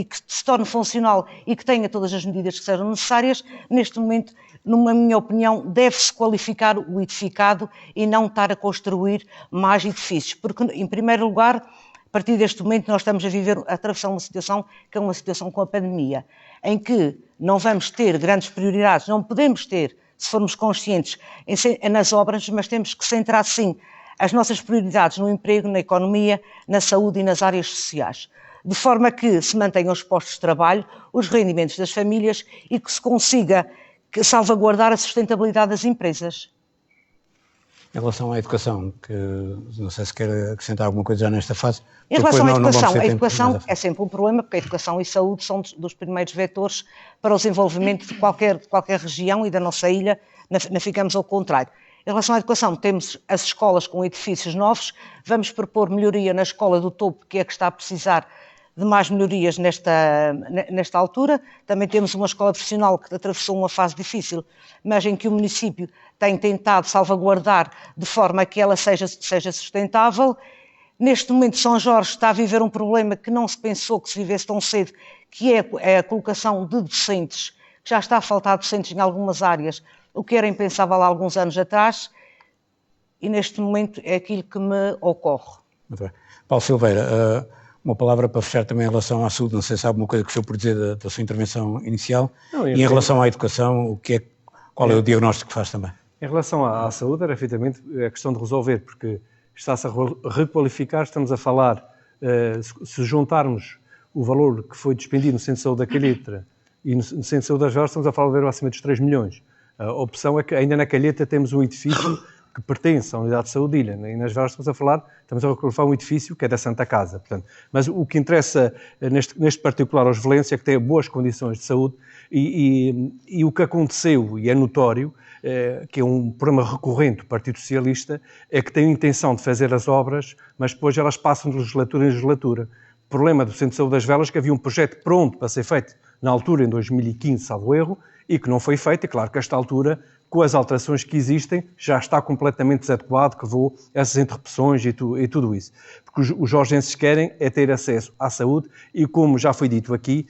que se torne funcional e que tenha todas as medidas que sejam necessárias, neste momento, na minha opinião, deve-se qualificar o edificado e não estar a construir mais edifícios. Porque, em primeiro lugar, a partir deste momento, nós estamos a atravessar uma situação que é uma situação com a pandemia, em que não vamos ter grandes prioridades, não podemos ter, se formos conscientes, nas obras, mas temos que centrar, sim, as nossas prioridades no emprego, na economia, na saúde e nas áreas sociais, de forma que se mantenham os postos de trabalho, os rendimentos das famílias e que se consiga salvaguardar a sustentabilidade das empresas. Em relação à educação, que não sei se quer acrescentar alguma coisa já nesta fase. Em relação à educação, a educação é sempre um problema, porque a educação e saúde são dos primeiros vetores para o desenvolvimento de qualquer região e da nossa ilha, não ficamos ao contrário. Em relação à educação, temos as escolas com edifícios novos, vamos propor melhoria na escola do Topo, que é a que está a precisar de mais melhorias nesta altura. Também temos uma escola profissional que atravessou uma fase difícil, mas em que o município tem tentado salvaguardar de forma a que ela seja sustentável. Neste momento, São Jorge está a viver um problema que não se pensou que se vivesse tão cedo, que é a colocação de docentes, que já está a faltar docentes em algumas áreas, o que era impensável há alguns anos atrás, e neste momento é aquilo que me ocorre. Muito bem. Paulo Silveira, uma palavra para fechar também em relação à saúde, não sei se há alguma coisa que foi por dizer da sua intervenção inicial, e em relação à educação, qual é o diagnóstico que faz também? Em relação à saúde, era efetivamente a questão de resolver, porque está-se a requalificar, estamos a falar, se juntarmos o valor que foi despendido no Centro de Saúde da Calheta e no Centro de Saúde da Jorge, estamos a falar de acima dos 3 milhões. A opção é que ainda na Calheta temos um edifício que pertence à Unidade de Saúde de Ilha, e nas Jorge estamos a requalificar um edifício que é da Santa Casa. Portanto, mas o que interessa neste particular aos Valência é que têm boas condições de saúde e o que aconteceu, e é notório, que é um problema recorrente do Partido Socialista, é que tem a intenção de fazer as obras, mas depois elas passam de legislatura em legislatura. O problema do Centro de Saúde das Velas é que havia um projeto pronto para ser feito na altura, em 2015, salvo erro, e que não foi feito. É claro que a esta altura, com as alterações que existem, já está completamente desadequado, que levou a essas interrupções e tudo isso. Porque os jorgenses querem é ter acesso à saúde e, como já foi dito aqui,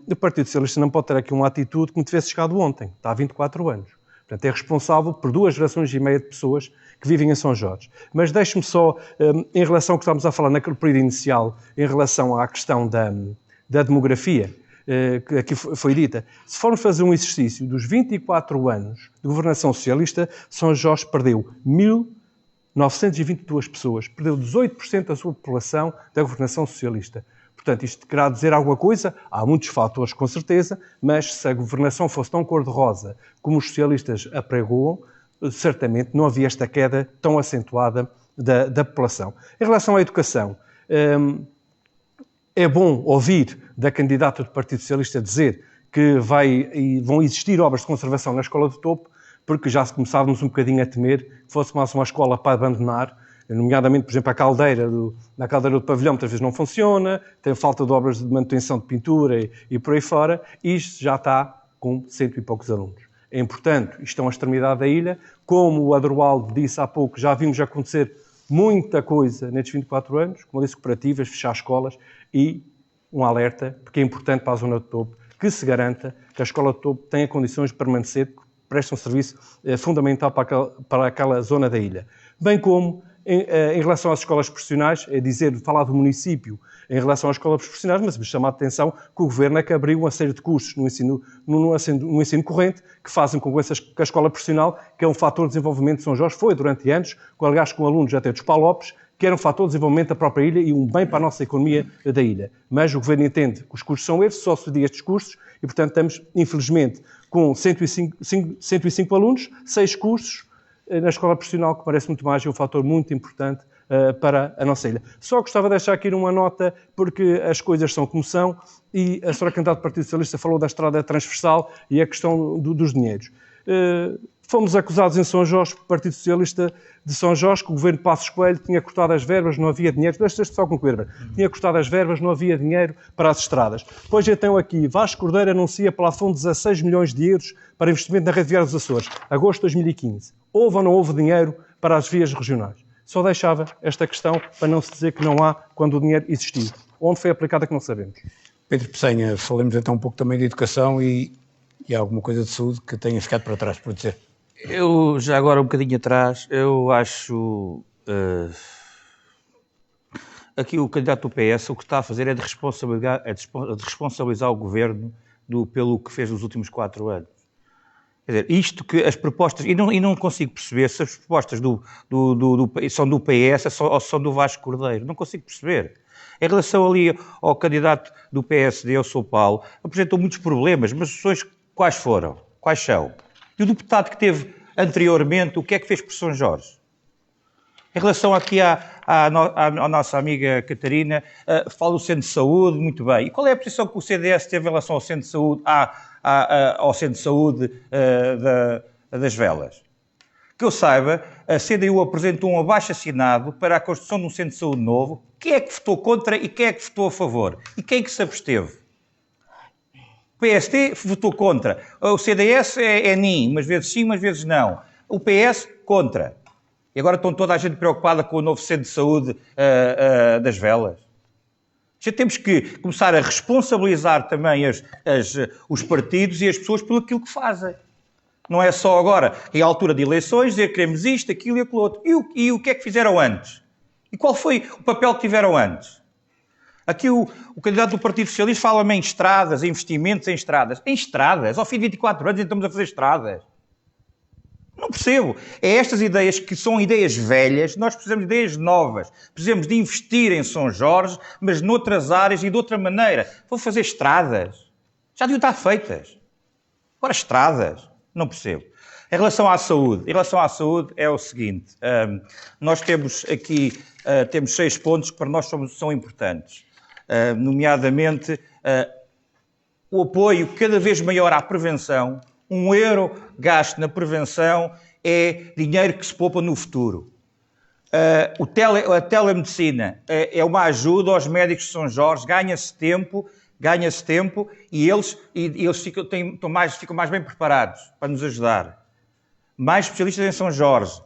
o Partido Socialista não pode ter aqui uma atitude que me tivesse chegado ontem, está há 24 anos. Portanto, é responsável por 2 gerações e meia de pessoas que vivem em São Jorge. Mas deixe-me só, em relação ao que estávamos a falar naquele período inicial, em relação à questão da demografia, que aqui foi dita, se formos fazer um exercício dos 24 anos de governação socialista, São Jorge perdeu 1.922 pessoas, perdeu 18% da sua população da governação socialista. Portanto, isto querá dizer alguma coisa? Há muitos fatores, com certeza, mas se a governação fosse tão cor-de-rosa como os socialistas apregoam, certamente não havia esta queda tão acentuada da população. Em relação à educação, É bom ouvir da candidata do Partido Socialista dizer que vão existir obras de conservação na Escola do Topo, porque já começávamos um bocadinho a temer que fosse mais uma escola para abandonar, nomeadamente, por exemplo, na caldeira do pavilhão muitas vezes não funciona, tem falta de obras de manutenção de pintura e por aí fora, e isto já está com 100 e poucos alunos. É importante, isto é uma extremidade da ilha, como o Adroaldo disse há pouco, já vimos acontecer muita coisa nestes 24 anos, como eu disse, cooperativas, fechar escolas, e um alerta, porque é importante para a zona do Topo, que se garanta que a Escola do Topo tenha condições de permanecer, que preste um serviço fundamental para aquela zona da ilha. Bem como, em relação às escolas profissionais, falar do município em relação às escolas profissionais, mas me chama a atenção que o Governo é que abriu uma série de cursos no ensino corrente que fazem com que a escola profissional, que é um fator de desenvolvimento de São Jorge, foi durante anos, aliás com alunos até dos Palopes, que era um fator de desenvolvimento da própria ilha e um bem para a nossa economia da ilha. Mas o Governo entende que os cursos são esses, só se dia estes cursos, e portanto estamos, infelizmente, com 105 alunos, 6 cursos na escola profissional, que parece muito mais, é um fator muito importante para a nossa ilha. Só gostava de deixar aqui uma nota, porque as coisas são como são, e a senhora candidata do Partido Socialista falou da estrada transversal e a questão dos dinheiros. Fomos acusados em São Jorge, pelo Partido Socialista de São Jorge, que o governo de Passos Coelho tinha cortado as verbas, não havia dinheiro. Deixa-te só concluir. Tinha cortado as verbas, não havia dinheiro para as estradas. Depois eu tenho aqui, Vasco Cordeiro anuncia plafond de 16 milhões de euros para investimento na rede viária dos Açores, agosto de 2015. Houve ou não houve dinheiro para as vias regionais? Só deixava esta questão para não se dizer que não há quando o dinheiro existiu. Onde foi aplicado é que não sabemos. Pedro Peçanha, falemos então um pouco também de educação e alguma coisa de saúde que tenha ficado para trás, por dizer. Eu, já agora um bocadinho atrás, eu acho... aqui o candidato do PS, o que está a fazer é de responsabilizar o Governo pelo que fez nos últimos 4 anos. Quer dizer, isto que as propostas... E não consigo perceber se as propostas são do PS ou são do Vasco Cordeiro. Não consigo perceber. Em relação ali ao candidato do PSD, eu sou Paulo, apresentou muitos problemas, mas quais foram? Quais são? E o deputado que teve anteriormente, o que é que fez por São Jorge? Em relação aqui à nossa amiga Catarina, fala do Centro de Saúde, muito bem. E qual é a posição que o CDS teve em relação ao Centro de Saúde, ao Centro de Saúde das Velas? Que eu saiba, a CDU apresentou um abaixo-assinado para a construção de um Centro de Saúde novo. Quem é que votou contra e quem é que votou a favor? E quem é que se absteve? O PSD votou contra. O CDS é NIM, umas vezes sim, umas vezes não. O PS, contra. E agora estão toda a gente preocupada com o novo Centro de Saúde das Velas. Já temos que começar a responsabilizar também os partidos e as pessoas pelo aquilo que fazem. Não é só agora, em altura de eleições, dizer que queremos isto, aquilo e aquilo outro. E o que é que fizeram antes? E qual foi o papel que tiveram antes? Aqui o candidato do Partido Socialista fala-me em estradas, em investimentos em estradas. Em estradas? Ao fim de 24 anos estamos a fazer estradas. Não percebo. É estas ideias que são ideias velhas, nós precisamos de ideias novas. Precisamos de investir em São Jorge, mas noutras áreas e de outra maneira. Vou fazer estradas. Já deviam estar feitas. Agora estradas. Não percebo. Em relação à saúde é o seguinte. Nós temos aqui temos 6 pontos que para nós são importantes. Nomeadamente o apoio cada vez maior à prevenção. €1 gasto na prevenção é dinheiro que se poupa no futuro. A telemedicina é uma ajuda aos médicos de São Jorge, ganha-se tempo e eles ficam mais bem preparados para nos ajudar. Mais especialistas em São Jorge.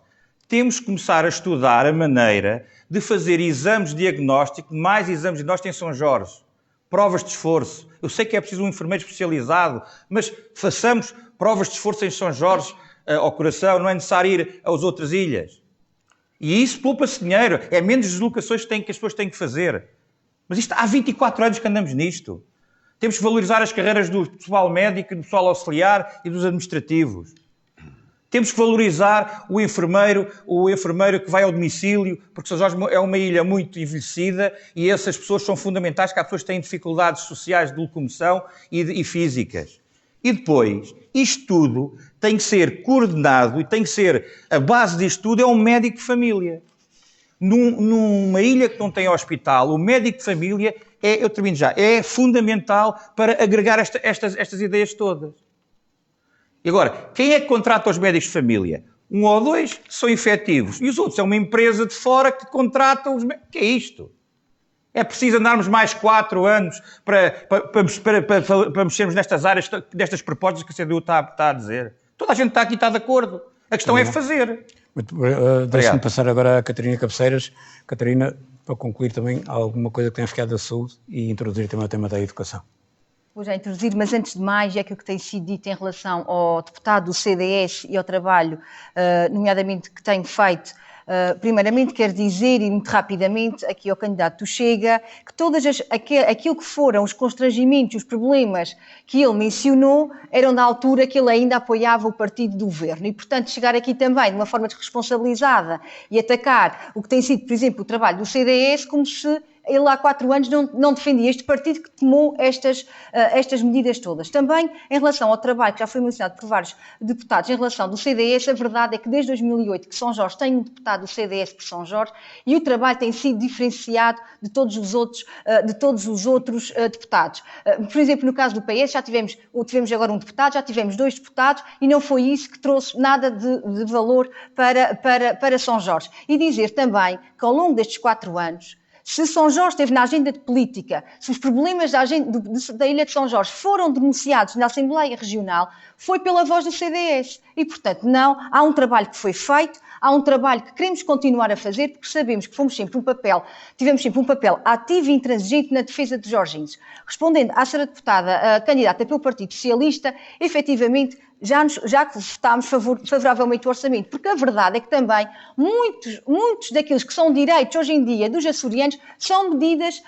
Temos que começar a estudar a maneira de fazer exames de diagnóstico, mais exames de diagnóstico em São Jorge. Provas de esforço. Eu sei que é preciso um enfermeiro especializado, mas façamos provas de esforço em São Jorge ao coração, não é necessário ir às outras ilhas. E isso poupa-se dinheiro, é menos deslocações que as pessoas têm que fazer. Mas isto há 24 anos que andamos nisto. Temos que valorizar as carreiras do pessoal médico, do pessoal auxiliar e dos administrativos. Temos que valorizar o enfermeiro que vai ao domicílio, porque São Jorge é uma ilha muito envelhecida e essas pessoas são fundamentais, que há pessoas que têm dificuldades sociais de locomoção e físicas. E depois, isto tudo tem que ser coordenado e tem que ser, a base disto tudo é um médico de família. Numa ilha que não tem hospital, o médico de família eu termino já, é fundamental para agregar estas ideias todas. E agora, quem é que contrata os médicos de família? 1 ou 2 são efetivos e os outros é uma empresa de fora que contrata os médicos. O que é isto? É preciso andarmos mais 4 anos para mexermos nestas áreas, destas propostas que a CDU está a dizer. Toda a gente está aqui está de acordo. A questão é fazer. Deixe-me passar agora a Catarina Cabeceiras. Catarina, para concluir também alguma coisa que tenha ficado da saúde e introduzir também o tema da educação. Vou já introduzir, mas antes de mais, é aquilo que tem sido dito em relação ao deputado do CDS e ao trabalho, nomeadamente, que tem feito. Primeiramente, quero dizer, e muito rapidamente, aqui ao candidato do Chega, que aquilo que foram os constrangimentos, os problemas que ele mencionou, eram da altura que ele ainda apoiava o partido do governo. E, portanto, chegar aqui também de uma forma desresponsabilizada e atacar o que tem sido, por exemplo, o trabalho do CDS, como se ele há 4 anos não defendia este partido que tomou estas medidas todas. Também, em relação ao trabalho que já foi mencionado por vários deputados, em relação do CDS, a verdade é que desde 2008 que São Jorge tem um deputado do CDS por São Jorge e o trabalho tem sido diferenciado de todos os outros deputados. Por exemplo, no caso do PS, já tivemos agora um deputado, já tivemos 2 deputados e não foi isso que trouxe nada de valor para São Jorge. E dizer também que ao longo destes 4 anos, se São Jorge esteve na agenda de política, se os problemas da Ilha de São Jorge foram denunciados na Assembleia Regional, foi pela voz do CDS. E, portanto, não, há um trabalho que foi feito, há um trabalho que queremos continuar a fazer, porque sabemos que tivemos sempre um papel ativo e intransigente na defesa dos jorginhos. Respondendo à senhora deputada, candidata pelo Partido Socialista, efetivamente, já votámos favoravelmente o orçamento, porque a verdade é que também muitos daqueles que são direitos hoje em dia dos açorianos são medidas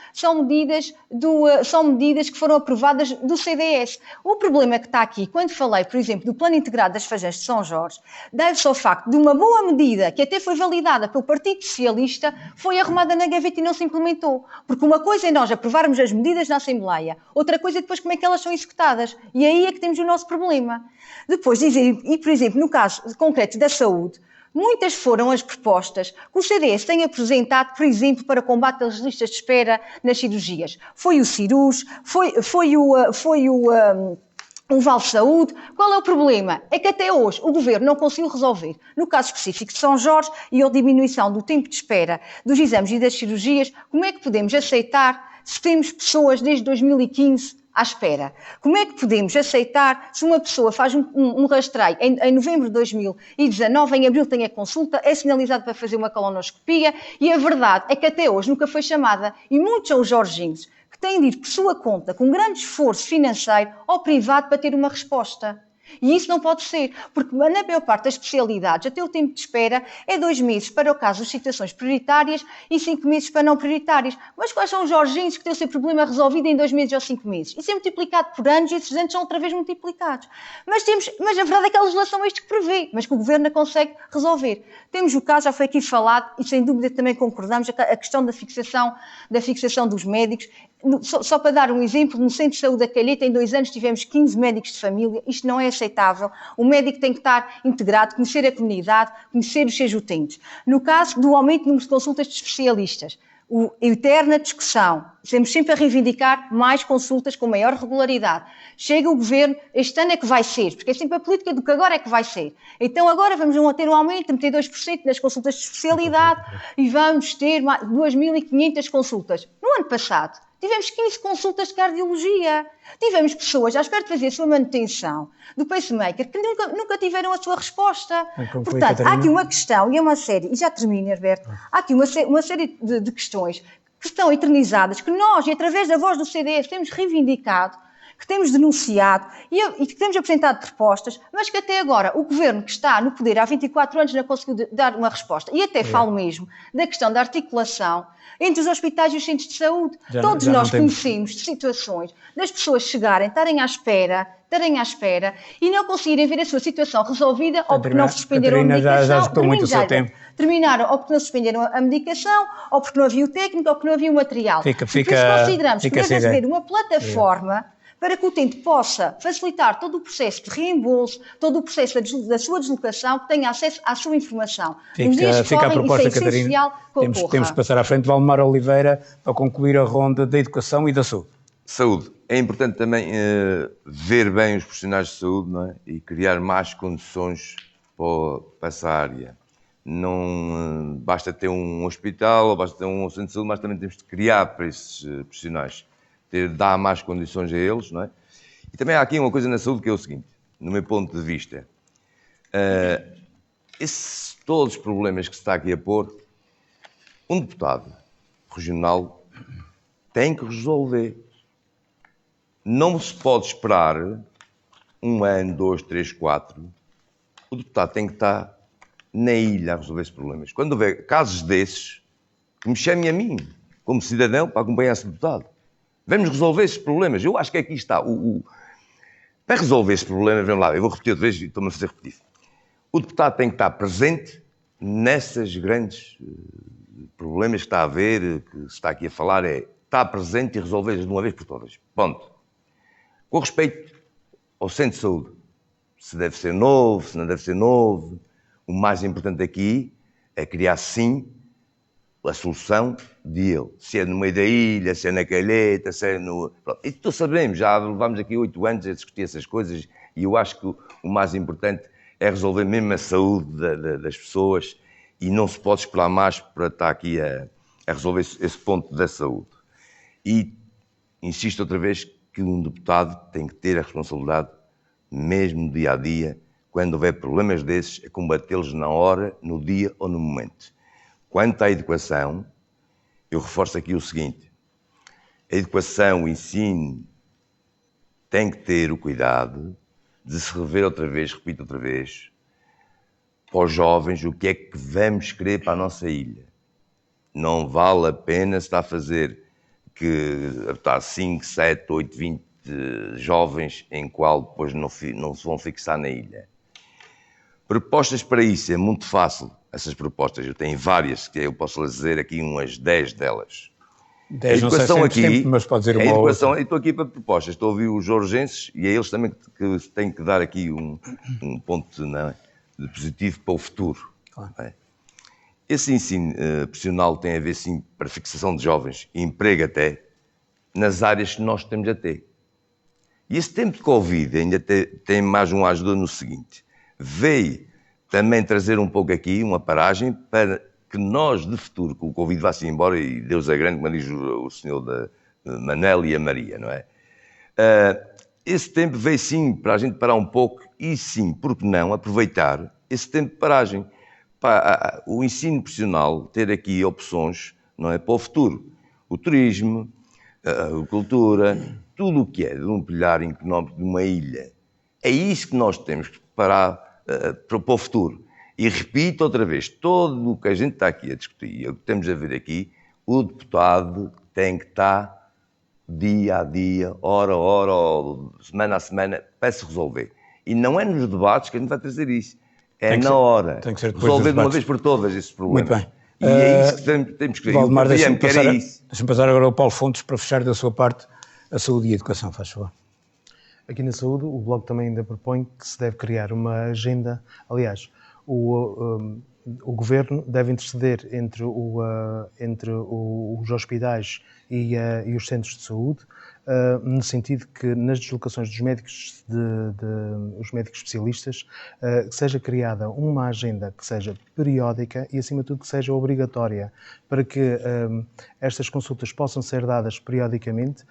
que foram aprovadas do CDS. O problema que está aqui, quando falei, por exemplo, do Plano Integrado das Fazendas de São Jorge, deve-se ao facto de uma boa medida, que até foi validada pelo Partido Socialista, foi arrumada na gaveta e não se implementou. Porque uma coisa é nós aprovarmos as medidas na Assembleia, outra coisa é depois como é que elas são executadas. E aí é que temos o nosso problema. Depois dizer, e por exemplo, no caso concreto da saúde, muitas foram as propostas que o CDS tem apresentado, por exemplo, para combate às listas de espera nas cirurgias. Foi o Cirus, foi o Vale Saúde. Qual é o problema? É que até hoje o Governo não conseguiu resolver, no caso específico de São Jorge e a diminuição do tempo de espera dos exames e das cirurgias, como é que podemos aceitar se temos pessoas desde 2015 à espera? Como é que podemos aceitar se uma pessoa faz um rastreio em novembro de 2019, em abril tem a consulta, é sinalizado para fazer uma colonoscopia e a verdade é que até hoje nunca foi chamada e muitos são os jorginhos que têm de ir por sua conta, com grande esforço financeiro, ao privado para ter uma resposta. E isso não pode ser, porque na maior parte das especialidades, até o tempo de espera é 2 meses para o caso de situações prioritárias e 5 meses para não prioritárias. Mas quais são os jorginhos que têm o seu problema resolvido em 2 meses ou 5 meses? Isso é multiplicado por anos e esses anos são outra vez multiplicados. Mas a verdade é que a legislação é isto que prevê, mas que o Governo não consegue resolver. Temos o caso, já foi aqui falado, e sem dúvida também concordamos, a questão da fixação dos médicos. Só para dar um exemplo, no Centro de Saúde da Calheta, em 2 anos tivemos 15 médicos de família. Isto não é aceitável. O médico tem que estar integrado, conhecer a comunidade, conhecer os seus utentes. No caso do aumento do número de consultas de especialistas, eterna discussão. Estamos sempre a reivindicar mais consultas com maior regularidade. Chega o Governo, este ano é que vai ser, porque é sempre a política do que agora é que vai ser. Então agora vamos ter um aumento de 32% nas consultas de especialidade e vamos ter 2.500 consultas. No ano passado, tivemos 15 consultas de cardiologia. Tivemos pessoas à espera de fazer a sua manutenção do pacemaker que nunca tiveram a sua resposta. Portanto, há aqui uma questão, e é uma série, e já termino, Herberto, há aqui uma série de questões que estão eternizadas, que nós, e através da voz do CDS, temos reivindicado, que temos denunciado e que temos apresentado propostas, mas que até agora o Governo que está no poder há 24 anos não conseguiu dar uma resposta. E até falo mesmo da questão da articulação entre os hospitais e os centros de saúde. Todos nós conhecemos de situações das pessoas chegarem, estarem à espera e não conseguirem ver a sua situação resolvida ou porque não suspenderam a medicação. Já esgotou muito o seu tempo. Terminaram ou porque não suspenderam a medicação, ou porque não havia o técnico, ou porque não havia o material. Por isso consideramos que deve haver uma plataforma para que o utente possa facilitar todo o processo de reembolso, todo o processo da sua deslocação, que tenha acesso à sua informação. Fica a proposta, Catarina. Temos que passar à frente. Valdemar Oliveira, para concluir a ronda da educação e da saúde. Saúde. É importante também ver bem os profissionais de saúde, não é? E criar mais condições para essa área. Não basta ter um hospital, ou basta ter um centro de saúde, mas também temos de criar para esses profissionais. Dar mais condições a eles, não é? E também há aqui uma coisa na saúde que é o seguinte, no meu ponto de vista. Todos os problemas que se está aqui a pôr, um deputado regional tem que resolver. Não se pode esperar 1 ano, 2, 3, 4. O deputado tem que estar na ilha a resolver esses problemas. Quando houver casos desses, que me chamem a mim, como cidadão, para acompanhar esse deputado. Vamos resolver esses problemas. Eu acho que aqui está. Para resolver esses problemas, vamos lá, eu vou repetir outra vez e estou-me a fazer repetir. O deputado tem que estar presente nesses grandes problemas que está a haver, que se está aqui a falar, estar presente e resolver-os de uma vez por todas. Ponto. Com respeito ao centro de saúde, se deve ser novo, se não deve ser novo, o mais importante aqui é criar, sim, a solução de ele. Se é no meio da ilha, se é na Calheta, se é no... Pronto. Isso todos sabemos, já levamos aqui 8 anos a discutir essas coisas e eu acho que o mais importante é resolver mesmo a saúde das pessoas e não se pode esperar mais para estar aqui a resolver esse ponto da saúde. E insisto outra vez que um deputado tem que ter a responsabilidade, mesmo no dia a dia, quando houver problemas desses, a combatê-los na hora, no dia ou no momento. Quanto à educação, eu reforço aqui o seguinte: a educação, o ensino, tem que ter o cuidado de se rever outra vez, repito outra vez, para os jovens, o que é que vamos querer para a nossa ilha. Não vale a pena estar a fazer que está 5, 7, 8, 20 jovens em qual depois não se vão fixar na ilha. Propostas para isso é muito fácil. Essas propostas, eu tenho várias, que eu posso lhe dizer aqui umas 10 delas. 10 não sei aqui, tempo, mas pode dizer uma outra. Eu estou aqui para propostas, estou a ouvir os jorgenses e a eles também que têm que dar aqui um ponto de positivo para o futuro. Claro. É? Esse ensino profissional tem a ver, sim, para fixação de jovens e emprego até, nas áreas que nós temos a ter. E esse tempo de Covid ainda tem mais uma ajuda no seguinte: veio também trazer um pouco aqui uma paragem para que nós, de futuro, que o Covid vá-se embora, e Deus é grande, como diz o senhor da Manel e a Maria, não é? Esse tempo veio sim para a gente parar um pouco e sim, por que não, aproveitar esse tempo de paragem. Para o ensino profissional ter aqui opções, não é, para o futuro. O turismo, a agricultura, tudo o que é de um pilar económico de uma ilha. É isso que nós temos que preparar para o futuro. E repito outra vez, todo o que a gente está aqui a discutir, o que temos a ver aqui, o deputado tem que estar dia a dia, hora a hora, ou semana a semana, para se resolver. E não é nos debates que a gente vai trazer isso. É na hora. Tem que ser depois resolver de uma vez por todas esses problemas. Muito bem. E é isso que temos que ver. Valdemar, deixa-me passar agora ao Paulo Fontes para fechar da sua parte a saúde e a educação, faz favor. Aqui na saúde, o Bloco também ainda propõe que se deve criar uma agenda. Aliás, o Governo deve interceder entre os hospitais e os centros de saúde, no sentido que nas deslocações dos médicos, os médicos especialistas, seja criada uma agenda que seja periódica e, acima de tudo, que seja obrigatória, para que estas consultas possam ser dadas periodicamente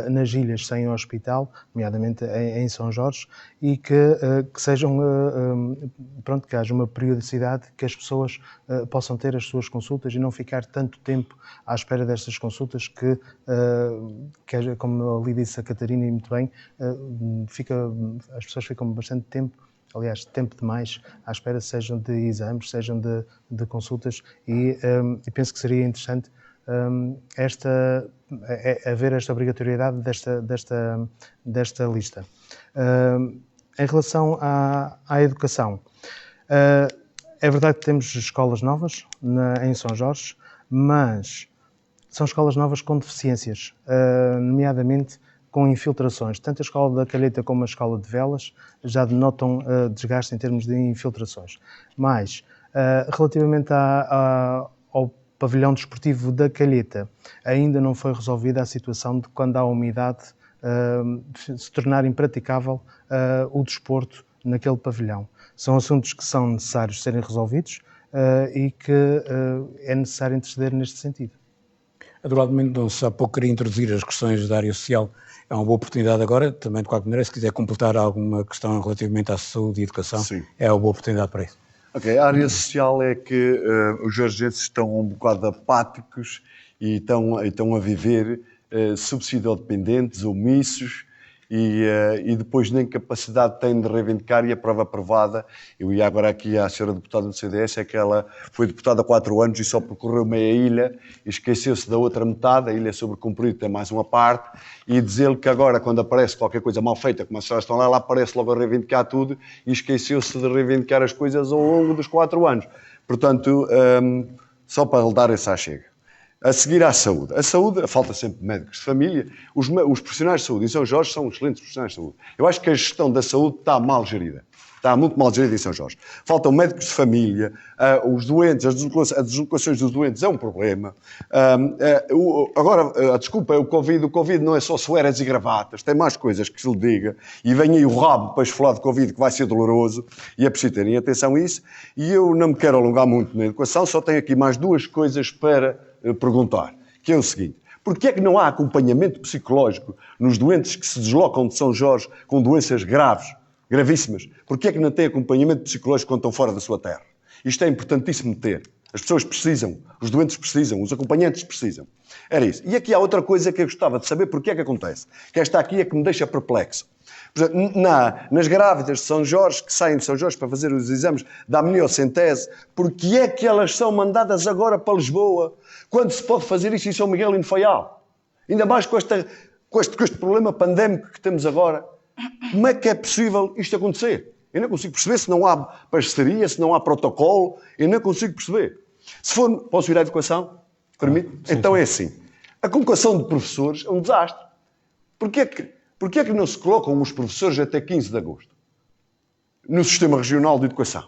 nas ilhas sem hospital, nomeadamente em São Jorge, e que sejam, que haja uma periodicidade, que as pessoas possam ter as suas consultas e não ficar tanto tempo à espera destas consultas que como ali disse a Catarina e muito bem, as pessoas ficam bastante tempo, aliás, tempo demais, à espera, sejam de exames, sejam de consultas, e penso que seria interessante haver esta obrigatoriedade desta lista. Em relação à educação, é verdade que temos escolas novas em São Jorge, mas são escolas novas com deficiências, nomeadamente com infiltrações. Tanto a escola da Calheta como a escola de Velas já denotam desgaste em termos de infiltrações. Mas, relativamente ao pavilhão desportivo da Calheta, ainda não foi resolvida a situação de quando há umidade se tornar impraticável o desporto naquele pavilhão. São assuntos que são necessários serem resolvidos e que é necessário interceder neste sentido. Adorado Mendonça, há pouco queria introduzir as questões da área social. É uma boa oportunidade agora, também de qualquer maneira, se quiser completar alguma questão relativamente à saúde e educação, sim, é uma boa oportunidade para isso. Ok, a área social é que os jorgenses estão um bocado apáticos e estão a viver subsidiodependentes, omissos, e depois nem capacidade têm de reivindicar, e a prova provada, eu ia agora aqui à senhora deputada do CDS, é que ela foi deputada há 4 anos e só percorreu meia ilha e esqueceu-se da outra metade, a ilha sobre cumprido tem mais uma parte, e dizer-lhe que agora quando aparece qualquer coisa mal feita, como as senhoras estão lá, ela aparece logo a reivindicar tudo e esqueceu-se de reivindicar as coisas ao longo dos 4 anos. Portanto, só para lhe dar essa chega. A seguir à saúde. A saúde, falta sempre médicos de família. Os profissionais de saúde em São Jorge são excelentes profissionais de saúde. Eu acho que a gestão da saúde está mal gerida. Está muito mal gerida em São Jorge. Faltam médicos de família, os doentes, as deslocações dos doentes é um problema. Agora, desculpa, o Covid não é só sueras e gravatas, tem mais coisas que se lhe diga. E vem aí o rabo para falar de Covid, que vai ser doloroso, e é preciso terem atenção a isso. E eu não me quero alongar muito na educação, só tenho aqui mais 2 coisas para perguntar, que é o seguinte: porquê é que não há acompanhamento psicológico nos doentes que se deslocam de São Jorge com doenças gravíssimas? Porquê é que não tem acompanhamento psicológico quando estão fora da sua terra? Isto é importantíssimo de ter. As pessoas precisam, os doentes precisam, os acompanhantes precisam. Era isso. E aqui há outra coisa que eu gostava de saber porquê é que acontece, que esta aqui é que me deixa perplexo. Por exemplo, nas grávidas de São Jorge, que saem de São Jorge para fazer os exames da amniocentese, porquê é que elas são mandadas agora para Lisboa, quando se pode fazer isso em São Miguel e no Faial? Ainda mais com este problema pandémico que temos agora. Como é que é possível isto acontecer? Eu não consigo perceber, se não há parceria, se não há protocolo, eu não consigo perceber. Se for, posso ir à educação? Permite? Sim, então sim. É assim. A convocação de professores é um desastre. Porquê é que não se colocam os professores até 15 de agosto? No Sistema Regional de Educação.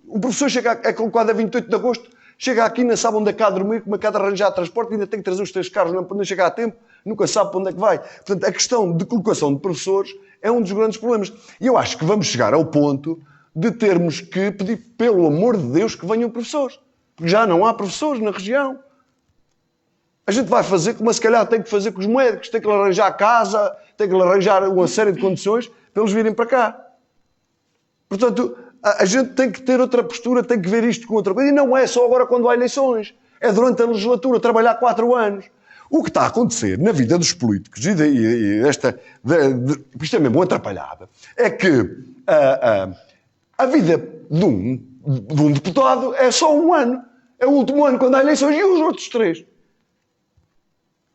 O professor é colocado a 28 de agosto, chega aqui, não sabe onde é que há de dormir, como é que há de arranjar transporte, ainda tem que trazer os 3 carros, não chega a tempo, nunca sabe para onde é que vai. Portanto, a questão de colocação de professores é um dos grandes problemas. E eu acho que vamos chegar ao ponto de termos que pedir, pelo amor de Deus, que venham professores. Porque já não há professores na região. A gente vai fazer como se calhar tem que fazer com os médicos, tem que lhe arranjar casa, tem que lhe arranjar uma série de condições para eles virem para cá. Portanto, a gente tem que ter outra postura, tem que ver isto com outra coisa. E não é só agora quando há eleições. É durante a legislatura, trabalhar 4 anos. O que está a acontecer na vida dos políticos, isto é mesmo uma atrapalhada, é que a vida de um deputado é só 1 ano. É o último ano quando há eleições e os outros 3.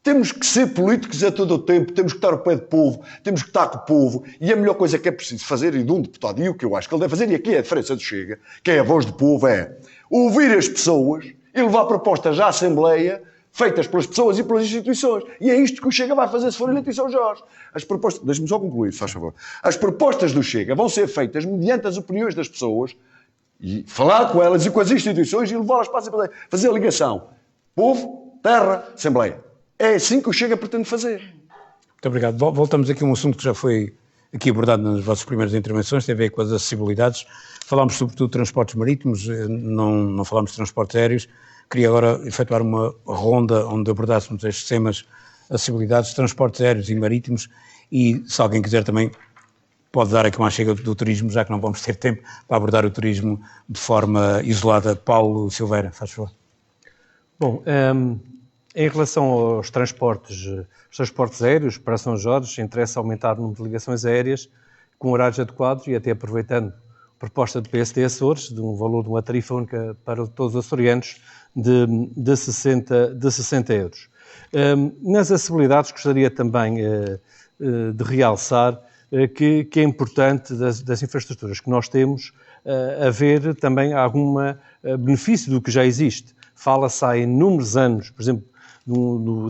Temos que ser políticos a todo o tempo, temos que estar ao pé do povo, temos que estar com o povo, e a melhor coisa que é preciso fazer, e de um deputado, e o que eu acho que ele deve fazer, e aqui é a diferença do Chega, que é a voz do povo, é ouvir as pessoas e levar propostas à Assembleia feitas pelas pessoas e pelas instituições. E é isto que o Chega vai fazer se for eleito em São Jorge. As propostas, deixe-me só concluir, se faz favor. As propostas do Chega vão ser feitas mediante as opiniões das pessoas, e falar com elas e com as instituições e levá-las para a Assembleia. Fazer a ligação. Povo, terra, Assembleia. É assim que o Chega pretende fazer. Muito obrigado. Voltamos aqui a um assunto que já foi aqui abordado nas vossas primeiras intervenções, tem a ver com as acessibilidades. Falámos sobretudo de transportes marítimos, não falámos de transportes aéreos. Queria agora efetuar uma ronda onde abordássemos estes temas, acessibilidades, transportes aéreos e marítimos, e se alguém quiser também pode dar aqui uma chega do turismo, já que não vamos ter tempo para abordar o turismo de forma isolada. Paulo Silveira, faz favor. Bom, em relação aos transportes aéreos para São Jorge, interessa aumentar o número de ligações aéreas com horários adequados e até aproveitando a proposta do PSD Açores, de um valor de uma tarifa única para todos os açorianos de 60 euros. Nas acessibilidades, gostaria também de realçar que é importante das infraestruturas que nós temos haver também algum benefício do que já existe. Fala-se há inúmeros anos, por exemplo,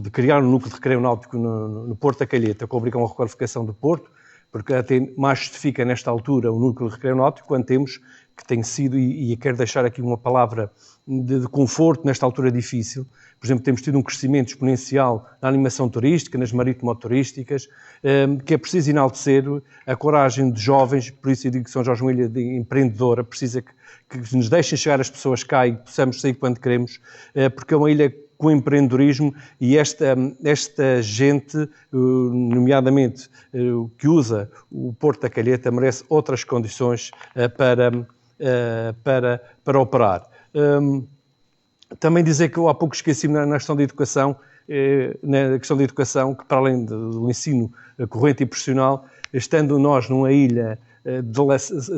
de criar um núcleo de recreio náutico no Porto da Calheta, que obriga a uma requalificação do Porto, porque até mais justifica nesta altura o núcleo de recreio náutico, quando temos que tem sido, e quero deixar aqui uma palavra de conforto nesta altura difícil. Por exemplo, temos tido um crescimento exponencial na animação turística, nas marítimo-turísticas, que é preciso enaltecer a coragem de jovens, por isso eu digo que São Jorge é uma ilha empreendedora, precisa que nos deixem chegar as pessoas cá e possamos sair quando queremos, porque é uma ilha com empreendedorismo e esta gente, nomeadamente, que usa o Porto da Calheta, merece outras condições para operar. Também dizer que eu há pouco esqueci-me na questão da educação, que para além do ensino corrente e profissional, estando nós numa ilha,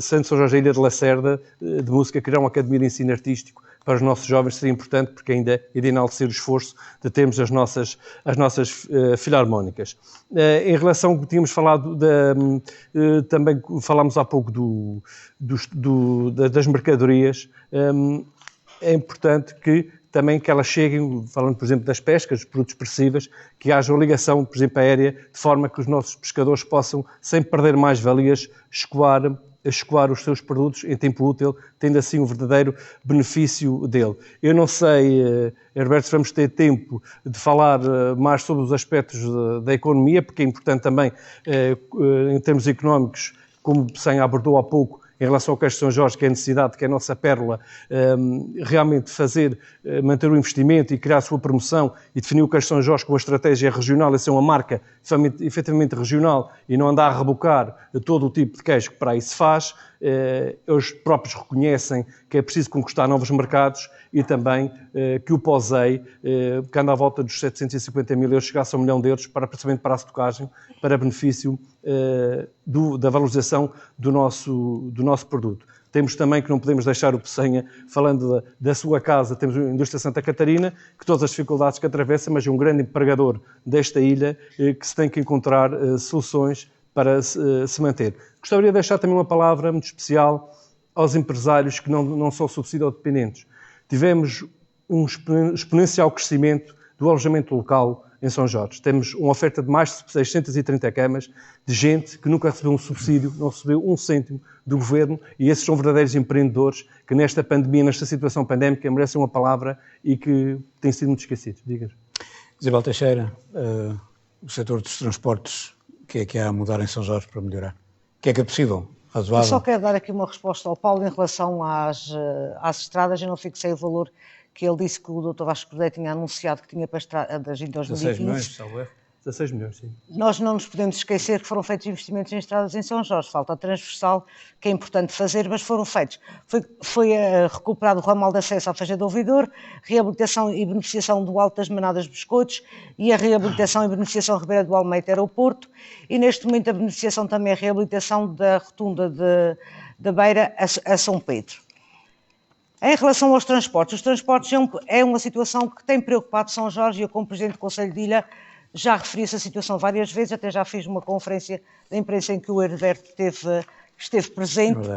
sendo São Jorge a ilha de Lacerda, de música, criar uma academia de ensino artístico para os nossos jovens seria importante, porque ainda é de enaltecer o esforço de termos as nossas filarmónicas. Em relação ao que tínhamos falado, também falámos há pouco das mercadorias, é importante que elas cheguem, falando, por exemplo, das pescas, dos produtos perecíveis, que haja uma ligação, por exemplo, aérea, de forma que os nossos pescadores possam, sem perder mais-valias, escoar os seus produtos em tempo útil, tendo assim um verdadeiro benefício dele. Eu não sei, Herberto, se vamos ter tempo de falar mais sobre os aspectos da economia, porque é importante também, em termos económicos, como o Senha abordou há pouco, em relação ao Queijo de São Jorge, que é a necessidade, que é a nossa pérola, realmente manter o investimento e criar a sua promoção e definir o Queijo de São Jorge como uma estratégia regional, a ser uma marca efetivamente regional e não andar a rebocar todo o tipo de queijo que para aí se faz. Eles próprios reconhecem que é preciso conquistar novos mercados e também que o POSEI, que anda à volta dos 750 mil euros, chegasse a 1 milhão de euros precisamente para a estocagem, para benefício da valorização do nosso produto. Temos também que não podemos deixar o Peçanha, falando da sua casa, temos a Indústria Santa Catarina, que todas as dificuldades que atravessa, mas é um grande empregador desta ilha, que se tem que encontrar soluções para se manter. Gostaria de deixar também uma palavra muito especial aos empresários que não são subsídio-dependentes. Tivemos um exponencial crescimento do alojamento local em São Jorge. Temos uma oferta de mais de 630 camas de gente que nunca recebeu um subsídio, não recebeu um cêntimo do governo, e esses são verdadeiros empreendedores que nesta pandemia, nesta situação pandémica, merecem uma palavra e que têm sido muito esquecidos. Diga-nos. Isabel Teixeira, o setor dos transportes, o que é que há a mudar em São Jorge para melhorar? O que é possível? Razoável? Eu só quero dar aqui uma resposta ao Paulo em relação às estradas. Eu não fixei o valor que ele disse que o Dr. Vasco Cordeiro tinha anunciado que tinha para estradas em 2015. 16 milhões, salvo erro. 16 milhões, sim. Nós não nos podemos esquecer que foram feitos investimentos em estradas em São Jorge. Falta a transversal, que é importante fazer, mas foram feitos. Foi recuperado o ramal de acesso à Feijão do Ouvidor, reabilitação e beneficiação do Alto das Manadas de Biscoitos e a reabilitação e beneficiação Ribeira do Almeida Aeroporto. E neste momento a beneficiação também é a reabilitação da rotunda da Beira a São Pedro. Em relação aos transportes, os transportes é uma situação que tem preocupado São Jorge, e eu, como Presidente do Conselho de Ilha, já referi essa situação várias vezes, até já fiz uma conferência de imprensa em que o Herberto esteve presente,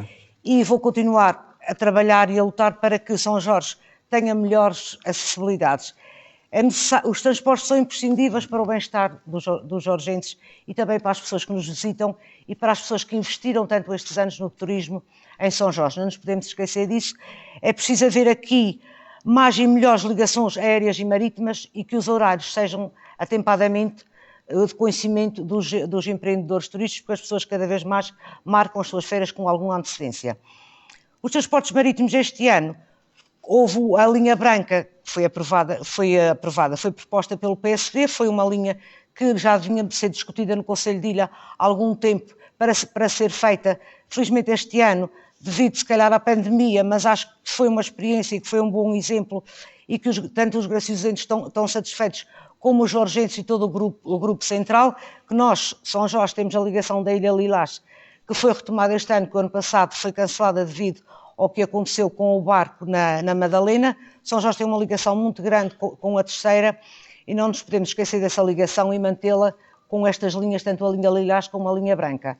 e vou continuar a trabalhar e a lutar para que São Jorge tenha melhores acessibilidades. Os transportes são imprescindíveis para o bem-estar dos jorgenses e também para as pessoas que nos visitam e para as pessoas que investiram tanto estes anos no turismo em São Jorge. Não nos podemos esquecer disso. É preciso haver aqui mais e melhores ligações aéreas e marítimas e que os horários sejam atempadamente de conhecimento dos empreendedores turísticos, porque as pessoas cada vez mais marcam as suas férias com alguma antecedência. Os transportes marítimos este ano, houve a linha branca que foi proposta pelo PSD, foi uma linha que já vinha de ser discutida no Conselho de Ilha há algum tempo para ser feita, felizmente este ano, devido se calhar à pandemia, mas acho que foi uma experiência e que foi um bom exemplo e que tanto os graciosenses estão satisfeitos como os jorgenses e todo o grupo central, que nós, São Jorge, temos a ligação da Ilha Lilás, que foi retomada este ano, que o ano passado foi cancelada devido ao que aconteceu com o barco na Madalena. São Jorge tem uma ligação muito grande com a terceira e não nos podemos esquecer dessa ligação e mantê-la com estas linhas, tanto a linha Lilás como a linha branca.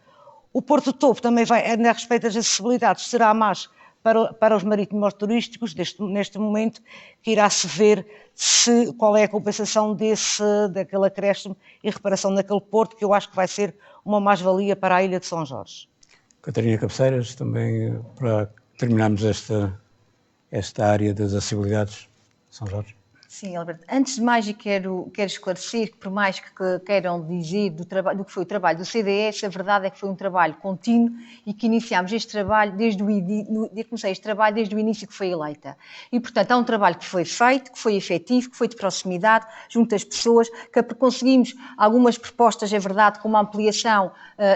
O Porto de Topo também vai, a respeito das acessibilidades, será mais para os marítimos turísticos, neste momento, que irá-se ver qual é a compensação daquele acréscimo e reparação daquele porto, que eu acho que vai ser uma mais-valia para a Ilha de São Jorge. Catarina Cabeceiras, também para terminarmos esta área das acessibilidades de São Jorge. Sim, Alberto. Antes de mais, eu quero esclarecer que, por mais que queiram dizer do que foi o trabalho do CDS, a verdade é que foi um trabalho contínuo e que iniciámos este trabalho desde o início que foi eleita. E, portanto, há um trabalho que foi feito, que foi efetivo, que foi de proximidade, junto às pessoas, que conseguimos algumas propostas, é verdade, como a ampliação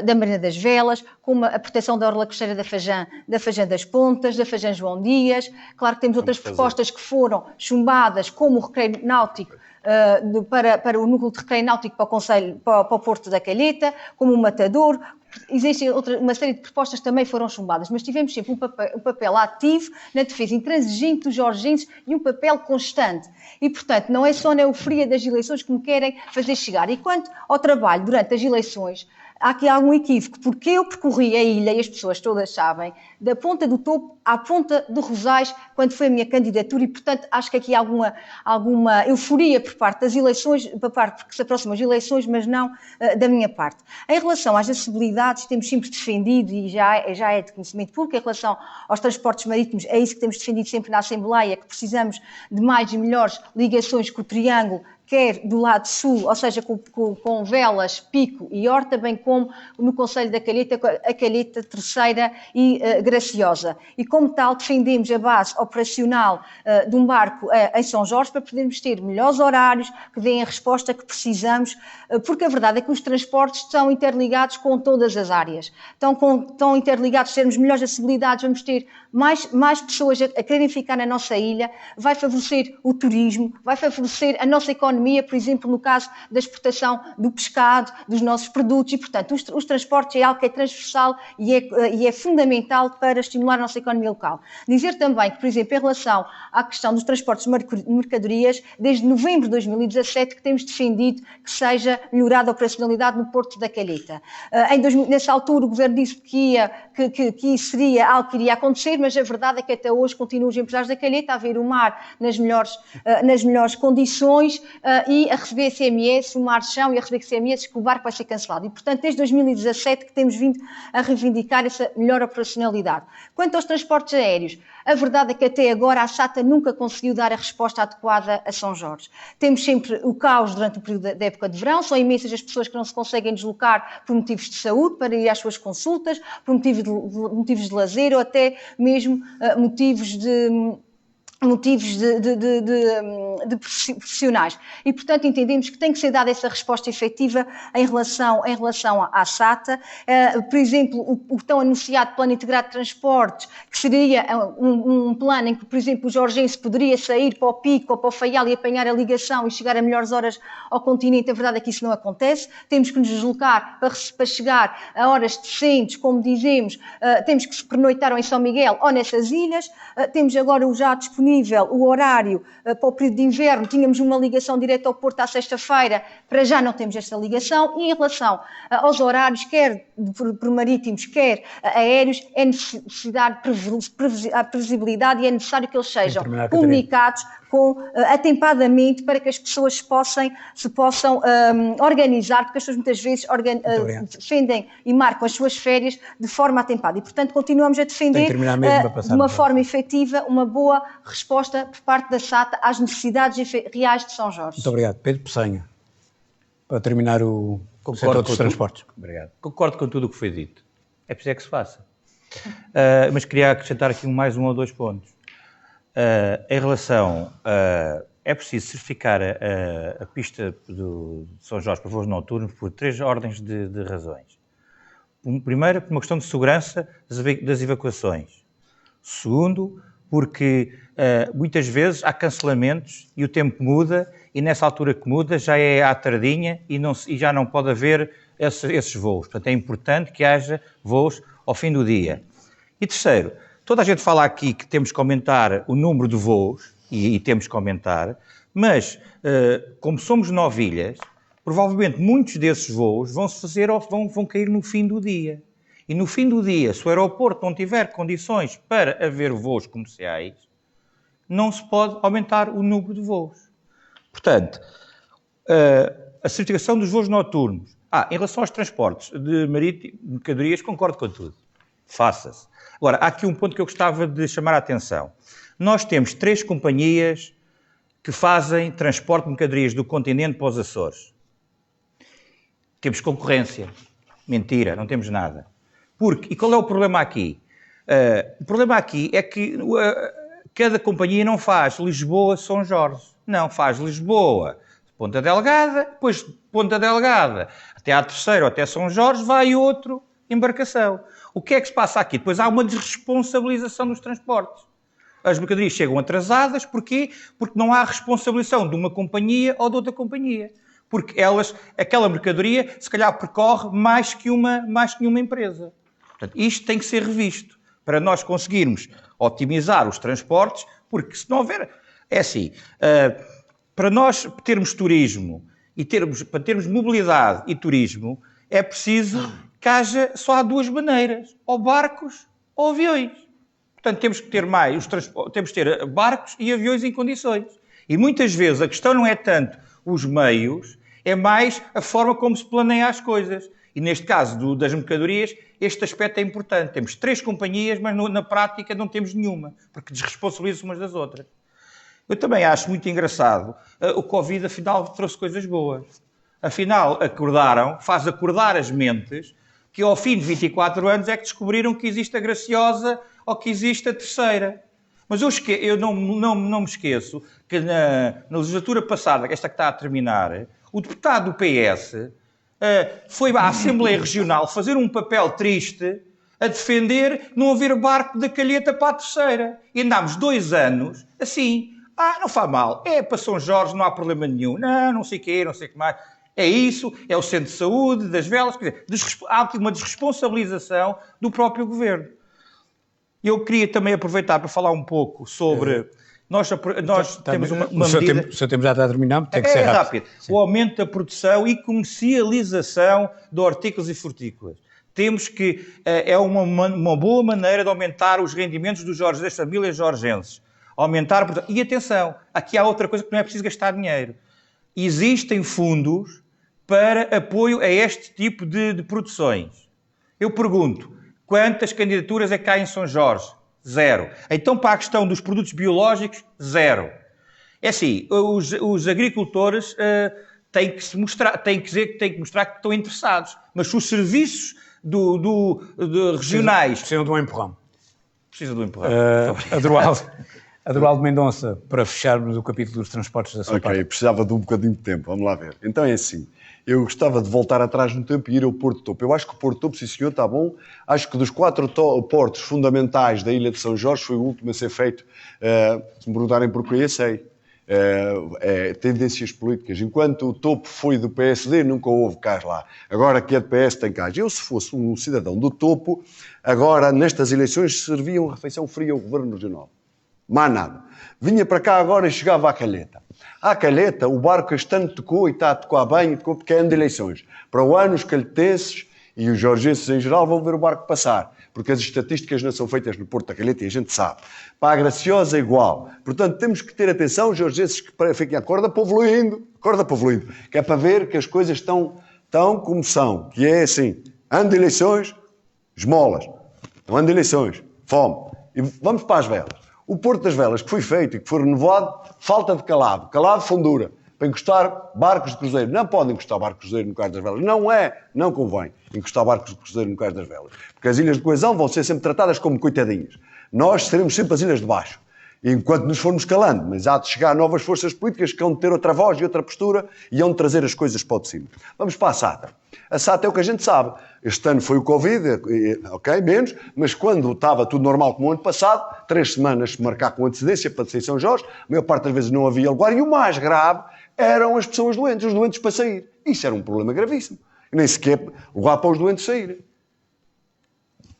da Marina das Velas, como a proteção da orla costeira da Fajã das Pontas, da Fajã João Dias. Claro que temos outras propostas que foram chumbadas, como o recreio náutico, para o núcleo de recreio náutico para o Porto da Calheta, como o Matador. Existe uma série de propostas que também foram chumbadas, mas tivemos sempre um papel ativo na defesa intransigente dos jorgenses e um papel constante. E, portanto, não é só na euforia das eleições que me querem fazer chegar. E quanto ao trabalho durante as eleições, há aqui algum equívoco, porque eu percorri a ilha, e as pessoas todas sabem, da ponta do topo à ponta do Rosais, quando foi a minha candidatura, e, portanto, acho que aqui há alguma euforia por parte das eleições, porque se aproximam as eleições, mas não da minha parte. Em relação às acessibilidades, temos sempre defendido, e já é de conhecimento público, em relação aos transportes marítimos, é isso que temos defendido sempre na Assembleia, que precisamos de mais e melhores ligações com o Triângulo, quer do lado sul, ou seja, com Velas, Pico e Horta, bem como no Concelho da Calheta, a Calheta Terceira e Graciosa. E, como tal, defendemos a base operacional de um barco em São Jorge para podermos ter melhores horários que deem a resposta que precisamos, porque a verdade é que os transportes estão interligados com todas as áreas. Estão interligados, termos melhores acessibilidades, vamos ter mais pessoas a quererem ficar na nossa ilha, vai favorecer o turismo, vai favorecer a nossa economia, por exemplo, no caso da exportação do pescado, dos nossos produtos, e, portanto, os transportes é algo que é transversal e é fundamental para estimular a nossa economia local. Dizer também que, por exemplo, em relação à questão dos transportes de mercadorias, desde novembro de 2017 que temos defendido que seja melhorada a operacionalidade no Porto da Calheta. Nessa altura o Governo disse que isso seria algo que iria acontecer, mas a verdade é que até hoje continuam os empresários da Calheta a ver o mar nas melhores condições, e a receber SMS, o mar de chão, e a receber SMS que o barco vai ser cancelado. E, portanto, desde 2017 que temos vindo a reivindicar essa melhor operacionalidade. Quanto aos transportes aéreos, a verdade é que até agora a SATA nunca conseguiu dar a resposta adequada a São Jorge. Temos sempre o caos durante o período da época de verão, são imensas as pessoas que não se conseguem deslocar por motivos de saúde, para ir às suas consultas, por motivos de lazer ou até mesmo motivos profissionais. E, portanto, entendemos que tem que ser dada essa resposta efetiva em relação à SATA. Por exemplo, o tão anunciado Plano Integrado de Transportes, que seria um plano em que, por exemplo, o jorgense poderia sair para o Pico ou para o Faial e apanhar a ligação e chegar a melhores horas ao continente. A verdade é que isso não acontece. Temos que nos deslocar para chegar a horas decentes, como dizemos, temos que se pernoitar ou em São Miguel ou nessas ilhas. Temos agora já disponível o horário para o período de inverno, tínhamos uma ligação direta ao Porto à sexta-feira, para já não temos esta ligação, e em relação aos horários, quer por marítimos, quer aéreos, é necessidade a previsibilidade e é necessário que eles sejam comunicados atempadamente para que as pessoas se possam organizar, porque as pessoas muitas vezes defendem e marcam as suas férias de forma atempada. E, portanto, continuamos a defender de uma forma efetiva uma boa resposta por parte da SATA às necessidades reais de São Jorge. Muito obrigado. Pedro Peçanha, para terminar o setor dos transportes. Obrigado. Concordo com tudo o que foi dito. É preciso que se faça. Mas queria acrescentar aqui mais um ou dois pontos. Em relação é preciso certificar a pista de São Jorge para voos noturnos por 3 ordens de razões. Primeiro, por uma questão de segurança das evacuações. Segundo, porque muitas vezes há cancelamentos e o tempo muda, e nessa altura que muda já é à tardinha e já não pode haver esses voos. Portanto, é importante que haja voos ao fim do dia. E terceiro, toda a gente fala aqui que temos que aumentar o número de voos, e temos que aumentar, mas como somos 9 ilhas, provavelmente muitos desses voos vão cair no fim do dia. E no fim do dia, se o aeroporto não tiver condições para haver voos comerciais, não se pode aumentar o número de voos. Portanto, a certificação dos voos noturnos. Em relação aos transportes de mercadorias, concordo com tudo. Faça-se. Agora, há aqui um ponto que eu gostava de chamar a atenção. Nós temos 3 companhias que fazem transporte de mercadorias do continente para os Açores. Temos concorrência. Mentira, não temos nada. E qual é o problema aqui? O problema aqui é que cada companhia não faz Lisboa-São Jorge. Não, faz Lisboa, Ponta Delgada, depois de Ponta Delgada até à Terceira ou até São Jorge vai outro embarcação. O que é que se passa aqui? Depois há uma desresponsabilização dos transportes. As mercadorias chegam atrasadas, porquê? Porque não há responsabilização de uma companhia ou de outra companhia. Porque aquela mercadoria, se calhar, percorre mais que uma empresa. Portanto, isto tem que ser revisto para nós conseguirmos otimizar os transportes, porque se não houver... É assim, para nós termos turismo e para termos mobilidade e turismo, é preciso que haja só há 2 maneiras, ou barcos ou aviões. Portanto, temos que ter temos que ter barcos e aviões em condições. E muitas vezes a questão não é tanto os meios, é mais a forma como se planeia as coisas. E neste caso das mercadorias, este aspecto é importante. Temos 3 companhias, mas na prática não temos nenhuma, porque desresponsabilizam umas das outras. Eu também acho muito engraçado. O Covid, afinal, trouxe coisas boas. Afinal, faz acordar as mentes que ao fim de 24 anos é que descobriram que existe a Graciosa ou que existe a Terceira. Mas eu não me esqueço que na legislatura passada, esta que está a terminar, o deputado do PS foi à Assembleia Regional fazer um papel triste a defender não haver barco da Calheta para a Terceira. E andámos 2 anos assim. Não faz mal. É para São Jorge, não há problema nenhum. Não sei o quê, não sei o que mais. É isso, é o centro de saúde, das velas. Quer dizer, há aqui uma desresponsabilização do próprio governo. Eu queria também aproveitar para falar um pouco sobre... Nós temos uma medida... O seu tempo já está a terminar, tem que ser rápido. O aumento da produção e comercialização de hortícolas e frutícolas. Temos que... É uma boa maneira de aumentar os rendimentos das famílias jorgenses. E atenção, aqui há outra coisa que não é preciso gastar dinheiro. Existem fundos para apoio a este tipo de produções. Eu pergunto, quantas candidaturas é que há em São Jorge? 0. Então, para a questão dos produtos biológicos, 0. É assim, os agricultores têm que mostrar que estão interessados. Mas se os serviços regionais... Precisam de um empurrão. Precisa de um empurrão. Aderoaldo Mendonça, para fecharmos o capítulo dos transportes da sua parte. Precisava de um bocadinho de tempo, vamos lá ver. Então é assim, eu gostava de voltar atrás no tempo e ir ao Porto Topo. Eu acho que o Porto Topo, sim senhor, está bom. Acho que dos 4 portos fundamentais da Ilha de São Jorge foi o último a ser feito. Se me perguntarem porquê, eu sei. Tendências políticas. Enquanto o Topo foi do PSD, nunca houve cais lá. Agora que é do PS, tem cais. Eu, se fosse um cidadão do Topo, agora, nestas eleições, servia uma refeição fria ao Governo Regional. Mais nada. Vinha para cá agora e chegava à Calheta. À Calheta, o barco este ano tocou e está a tocar bem, e tocou porque é ano de eleições. Para o ano, os calhetenses e os jorgenses em geral vão ver o barco passar, porque as estatísticas não são feitas no Porto da Calheta e a gente sabe. Para a Graciosa, igual. Portanto, temos que ter atenção, os jorgenses que fiquem, acorda para o evoluindo, que é para ver que as coisas estão como são, que é assim, ano de eleições, esmolas. Ano de eleições, fome. E vamos para as velas. O Porto das Velas, que foi feito e que foi renovado, falta de calado fundura, para encostar barcos de cruzeiro. Não podem encostar barcos de cruzeiro no Cais das Velas. Não convém encostar barcos de cruzeiro no Cais das Velas. Porque as ilhas de coesão vão ser sempre tratadas como coitadinhas. Nós seremos sempre as ilhas de baixo, enquanto nos formos calando. Mas há de chegar novas forças políticas que hão de ter outra voz e outra postura e hão de trazer as coisas para o de cima. Vamos para a SATA. A SATA é o que a gente sabe. Este ano foi o Covid, ok, menos, mas quando estava tudo normal como o ano passado, 3 semanas se marcar com antecedência para ser São Jorge, a maior parte das vezes não havia lugar, e o mais grave eram as pessoas doentes, os doentes para sair. Isso era um problema gravíssimo. E nem sequer lugar para os doentes saírem.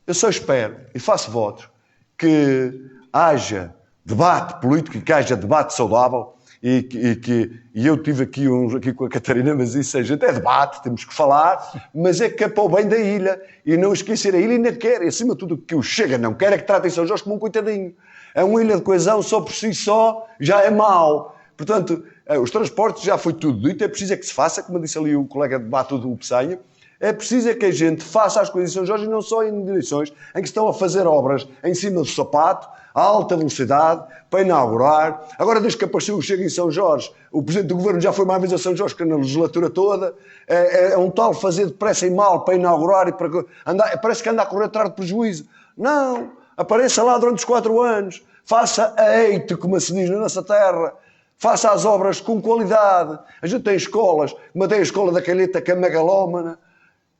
Eu só espero, e faço votos, que haja debate político e que haja debate saudável e eu tive aqui com a Catarina, mas isso a gente é debate, temos que falar, mas é que é para o bem da ilha, e não esquecer, a ilha ainda quer, e acima de tudo o que o Chega não quer é que tratem São Jorge como um coitadinho. É uma ilha de coesão, só por si só já é mau. Portanto, os transportes já foi tudo dito, é preciso é que se faça, como disse ali o colega de debate do Peçanha, é preciso é que a gente faça as coisas em São Jorge e não só em direções em que estão a fazer obras em cima do sapato, a alta velocidade, para inaugurar. Agora, desde que apareceu o Chega em São Jorge, o Presidente do Governo já foi mais vezes a São Jorge que na legislatura toda. É um tal fazer depressa e mal para inaugurar e para andar, parece que anda a correr atrás de prejuízo. Não, apareça lá durante os 4 anos, faça a eite, como se diz na nossa terra. Faça as obras com qualidade. A gente tem escolas, como tem a escola da Calheta, que é megalómana.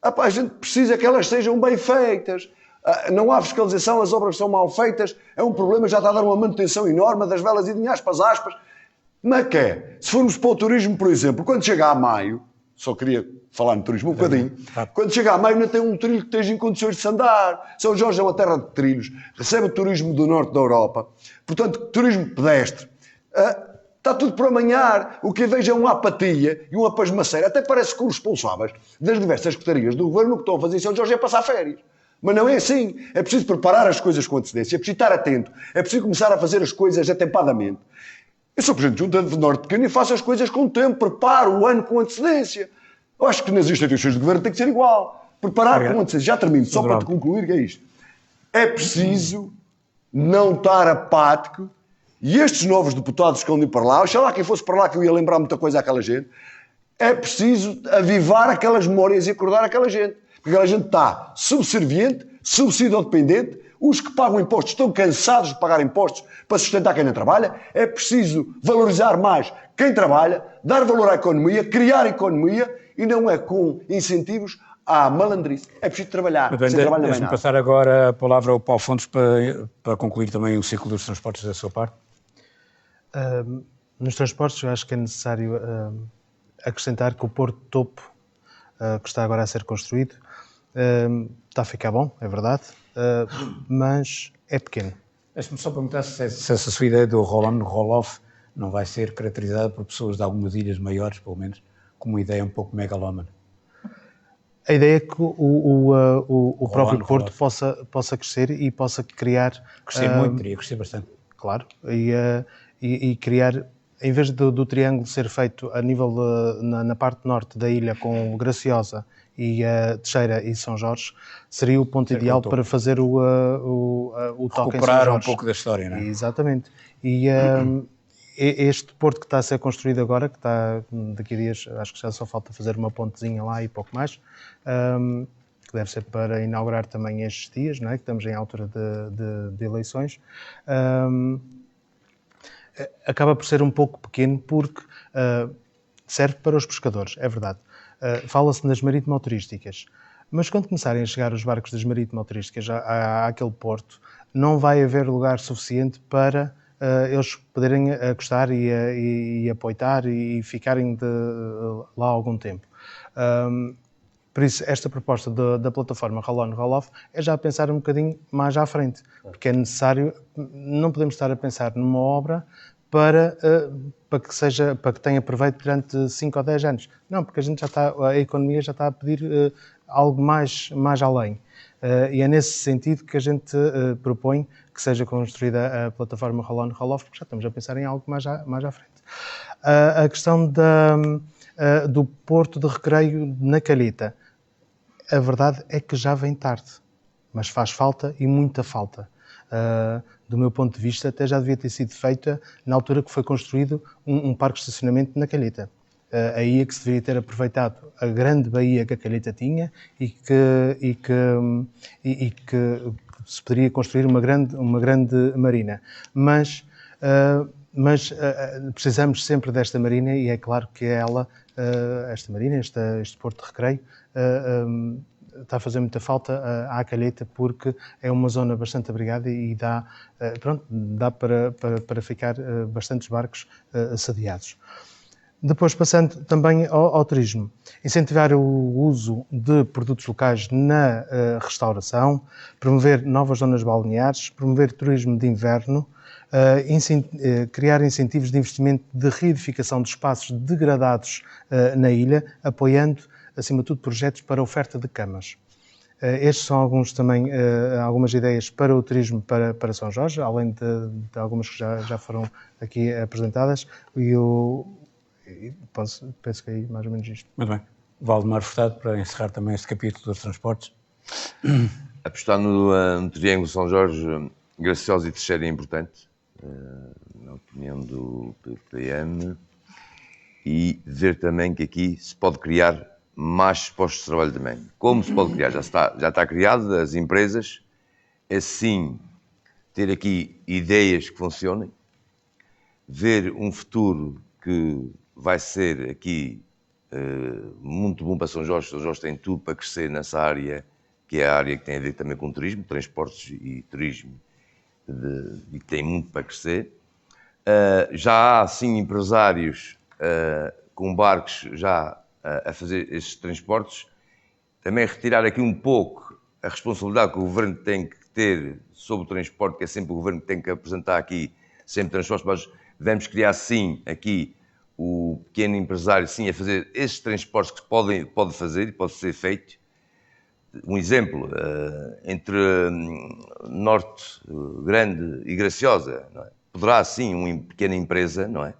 A gente precisa que elas sejam bem feitas. Não há fiscalização, as obras são mal feitas. É um problema, já está a dar uma manutenção enorme das velas e de aspas. Mas que é? Se formos para o turismo, por exemplo, quando chega a maio, só queria falar no turismo um bocadinho, quando chega a maio não tem um trilho que esteja em condições de se andar. São Jorge é uma terra de trilhos, recebe o turismo do norte da Europa. Portanto, turismo pedestre. Está tudo por amanhar. O que eu vejo é uma apatia e uma pasmaceira. Até parece que os responsáveis das diversas secretarias do governo o que estão a fazer em São Jorge é passar férias. Mas não é assim. É preciso preparar as coisas com antecedência. É preciso estar atento. É preciso começar a fazer as coisas atempadamente. Eu sou Presidente de Junta de Norte Pequeno e faço as coisas com tempo. Preparo o ano com antecedência. Eu acho que nas instituições de governo tem que ser igual. Preparar com antecedência. Já termino. Só para te concluir que é isto. É preciso não estar apático. E estes novos deputados que vão ir para lá, oxalá quem fosse para lá que eu ia lembrar muita coisa àquela gente, é preciso avivar aquelas memórias e acordar aquela gente. Porque aquela gente está subserviente, subsídio-dependente, os que pagam impostos estão cansados de pagar impostos para sustentar quem não trabalha. É preciso valorizar mais quem trabalha, dar valor à economia, criar economia e não é com incentivos à malandrice. É preciso trabalhar. Sem trabalho não é nada. Deixe-me passar agora a palavra ao Paulo Fontes para concluir também o ciclo dos transportes da sua parte. Nos transportes, eu acho que é necessário acrescentar que o Porto Topo, que está agora a ser construído, está a ficar bom, é verdade, mas é pequeno. Deixe-me só perguntar se essa sua ideia do roll-on, roll-off, não vai ser caracterizada por pessoas de algumas ilhas maiores, pelo menos, como uma ideia um pouco megalómana. A ideia é que o próprio Porto possa crescer e possa criar... Crescer muito, teria que crescer bastante. Claro, e criar, em vez do triângulo ser feito a nível na parte norte da ilha com Graciosa e Teixeira e São Jorge, seria o ponto ideal para fazer o toque em São Jorge. Recuperar um pouco da história, não é? Exatamente. E este porto que está a ser construído agora, que está daqui a dias, acho que já só falta fazer uma pontezinha lá e pouco mais, que deve ser para inaugurar também estes dias, não é? Que estamos em altura de eleições, acaba por ser um pouco pequeno porque serve para os pescadores, é verdade. Fala-se nas marítimo-turísticas, mas quando começarem a chegar os barcos das marítimo-turísticas àquele porto, não vai haver lugar suficiente para eles poderem acostar e apoitar e ficarem lá algum tempo. Por isso, esta proposta da plataforma Roll-on, Roll-off é já pensar um bocadinho mais à frente, porque é necessário, não podemos estar a pensar numa obra para que tenha proveito durante 5 ou 10 anos. Não, porque a economia já está a pedir algo mais além. E é nesse sentido que a gente propõe que seja construída a plataforma Roll-on, Roll-off, porque já estamos a pensar em algo mais à frente. A questão do Porto de Recreio na Calheta, a verdade é que já vem tarde, mas faz falta e muita falta. Do meu ponto de vista, até já devia ter sido feita na altura que foi construído um parque de estacionamento na Calheta. Aí é que se deveria ter aproveitado a grande baía que a Calheta tinha e que se poderia construir uma grande marina. Mas precisamos sempre desta marina e é claro que esta marina, este Porto de Recreio, está a fazer muita falta à Calheta porque é uma zona bastante abrigada e dá para ficar bastantes barcos assediados. Depois, passando também ao turismo, incentivar o uso de produtos locais na restauração, promover novas zonas balneares, promover turismo de inverno criar incentivos de investimento de reedificação de espaços degradados na ilha, apoiando, acima de tudo, projetos para oferta de camas. Estes são algumas ideias para o turismo para São Jorge, além de algumas que já foram aqui apresentadas. Penso que é mais ou menos isto. Muito bem. Valdemar Furtado, para encerrar também este capítulo dos transportes. Apostar no Triângulo São Jorge, Graciosa e Teixeira é importante, na opinião do PPM, e ver também que aqui se pode criar mais postos de trabalho também. Como se pode criar? Já está criado, as empresas, assim, ter aqui ideias que funcionem, ver um futuro que vai ser aqui muito bom para São Jorge. São Jorge tem tudo para crescer nessa área, que é a área que tem a ver também com turismo, transportes e turismo, e tem muito para crescer. Já há, sim, empresários com barcos já a fazer estes transportes. Também retirar aqui um pouco a responsabilidade que o Governo tem que ter sobre o transporte, que é sempre o Governo que tem que apresentar aqui sempre transportes, mas devemos criar, sim, aqui o pequeno empresário, sim, a fazer estes transportes que pode fazer e pode ser feito. Um exemplo, entre Norte Grande e Graciosa, não é? Poderá, sim, uma pequena empresa, não é?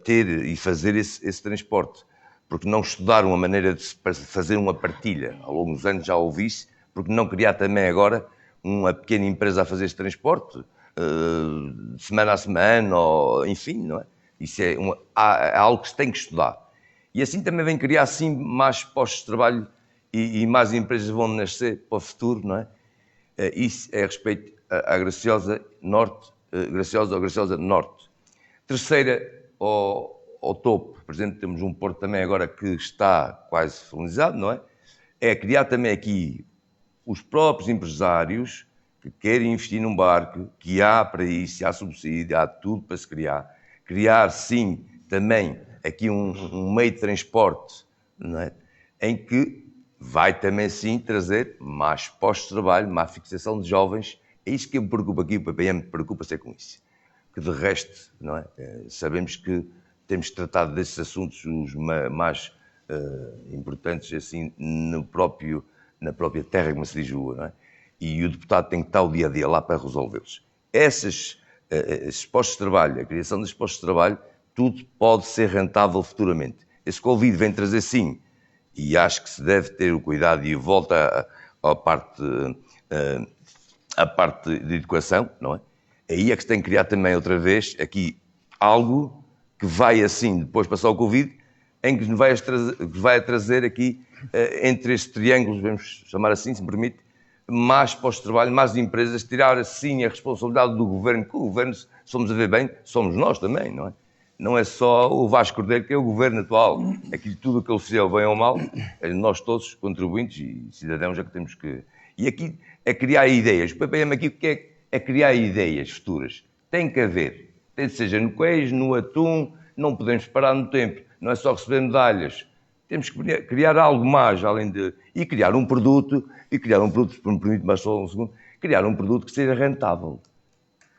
Ter e fazer esse transporte. Porque não estudar uma maneira de fazer uma partilha? Ao longo dos anos já ouvi isso, porque não criar também agora uma pequena empresa a fazer este transporte, de semana a semana, ou enfim, não é? Isso é algo que se tem que estudar. E assim também vem criar, sim, mais postos de trabalho e mais empresas vão nascer para o futuro, não é? Isso é a respeito à Graciosa Norte, Graciosa Norte. Terceira, ao topo. Por exemplo, temos um porto também agora que está quase finalizado, não é? É criar também aqui os próprios empresários que querem investir num barco, que há para isso, há subsídio, há tudo para se criar. Criar, sim, também aqui um meio de transporte, não é? Em que vai também, sim, trazer mais postos de trabalho, mais fixação de jovens. É isso que me preocupa aqui, o PPM preocupa-se com isso. Que de resto, não é? Sabemos que temos tratado desses assuntos os mais importantes, assim, na própria terra, como se diz, não é? E o deputado tem que estar o dia a dia lá para resolvê-los. Esses postos de trabalho, a criação desses postos de trabalho, tudo pode ser rentável futuramente. Esse Covid vem trazer, sim, e acho que se deve ter o cuidado, e volta à parte de educação, não é? Aí é que se tem que criar também outra vez aqui algo que vai assim, depois passar o Covid, em que nos vai trazer aqui, entre estes triângulos, vamos chamar assim, se me permite, mais postos de trabalho, mais empresas, tirar assim a responsabilidade do Governo, que o Governo, somos a ver bem, somos nós também, não é? Não é só o Vasco Cordeiro que é o Governo atual. Aquilo tudo o que ele fizer, bem ou mal, nós todos, contribuintes e cidadãos, é que temos que... E aqui é criar ideias. O PPM aqui o que é criar ideias futuras. Tem que haver. Tem que seja no queijo, no atum, não podemos parar no tempo. Não é só receber medalhas. Temos que criar algo mais, além de... E criar um produto, se me permite mais só um segundo, criar um produto que seja rentável.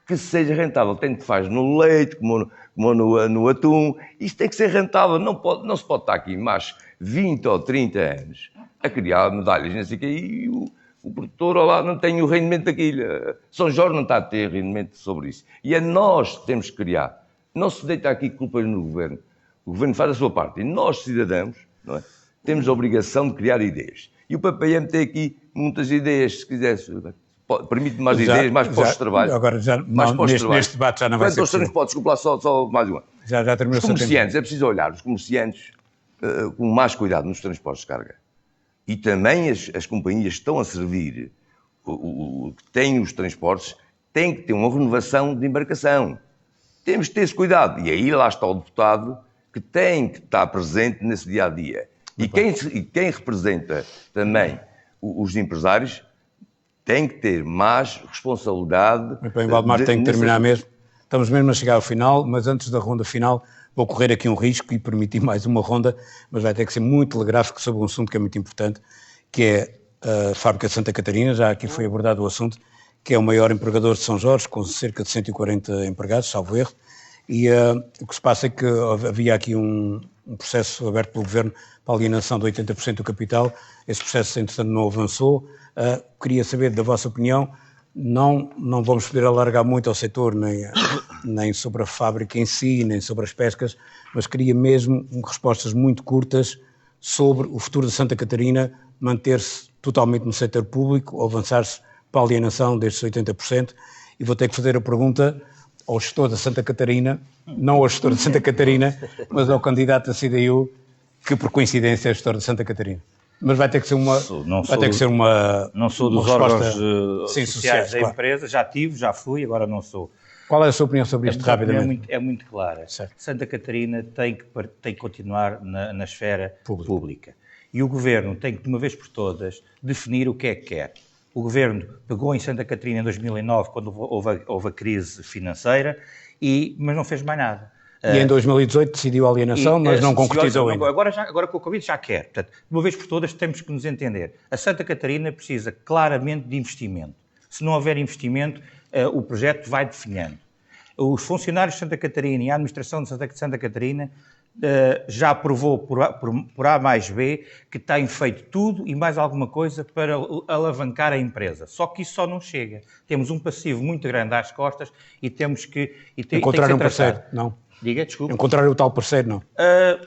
Que seja rentável. Tanto que faz no leite, como no atum. Isto tem que ser rentável. Não se pode estar aqui mais 20 ou 30 anos a criar medalhas, não sei o quê, e o produtor lá não tem o rendimento daquilo. São Jorge não está a ter rendimento sobre isso. E é nós que temos que criar. Não se deita aqui culpas no Governo. O Governo faz a sua parte. E nós, cidadãos, não é? Temos a obrigação de criar ideias. E o PPM tem aqui muitas ideias, se quiser. Permite mais ideias, mais postos de trabalho. Agora, neste debate já não vai ser possível. Desculpa lá, só mais uma. Já terminou os comerciantes, é preciso olhar os comerciantes com mais cuidado nos transportes de carga. E também as companhias que estão a servir, que têm os transportes, têm que ter uma renovação de embarcação. Temos que ter esse cuidado. E aí lá está o deputado que tem que estar presente nesse dia-a-dia. E quem representa também os empresários tem que ter mais responsabilidade. Muito bem, Valdemar, tem que terminar mesmo. Estamos mesmo a chegar ao final, mas antes da ronda final vou correr aqui um risco e permitir mais uma ronda, mas vai ter que ser muito telegráfico sobre um assunto que é muito importante, que é a Fábrica de Santa Catarina. Já aqui foi abordado o assunto, que é o maior empregador de São Jorge, com cerca de 140 empregados, salvo erro, e o que se passa é que havia aqui um processo aberto pelo Governo para a alienação de 80% do capital. Esse processo, entretanto, não avançou. Queria saber da vossa opinião. Não vamos poder alargar muito ao setor, nem sobre a fábrica em si, nem sobre as pescas, mas queria mesmo respostas muito curtas sobre o futuro de Santa Catarina, manter-se totalmente no setor público ou avançar-se para a alienação destes 80%. E vou ter que fazer a pergunta ao gestor da Santa Catarina, não ao gestor de Santa Catarina, mas ao candidato da CDU, que por coincidência é gestor de Santa Catarina. Mas vai ter que ser uma... Não sou dos órgãos sociais da empresa, já tive, já fui, agora não sou. Qual é a sua opinião sobre isto, rapidamente? É muito clara. Certo. Santa Catarina tem que continuar na esfera pública. E o Governo tem que, de uma vez por todas, definir o que é que quer. O Governo pegou em Santa Catarina em 2009, quando houve a crise financeira, mas não fez mais nada. E em 2018 decidiu a alienação, mas não concretizou ainda. Agora com o Covid já quer. Portanto, de uma vez por todas temos que nos entender. A Santa Catarina precisa claramente de investimento. Se não houver investimento, o projeto vai definhando. Os funcionários de Santa Catarina e a administração de Santa Catarina já provou por A mais B que têm feito tudo e mais alguma coisa para alavancar a empresa. Só que isso só não chega. Temos um passivo muito grande às costas e temos que... Encontrar um parceiro, não? Diga, desculpa. Encontrar o tal parceiro, não?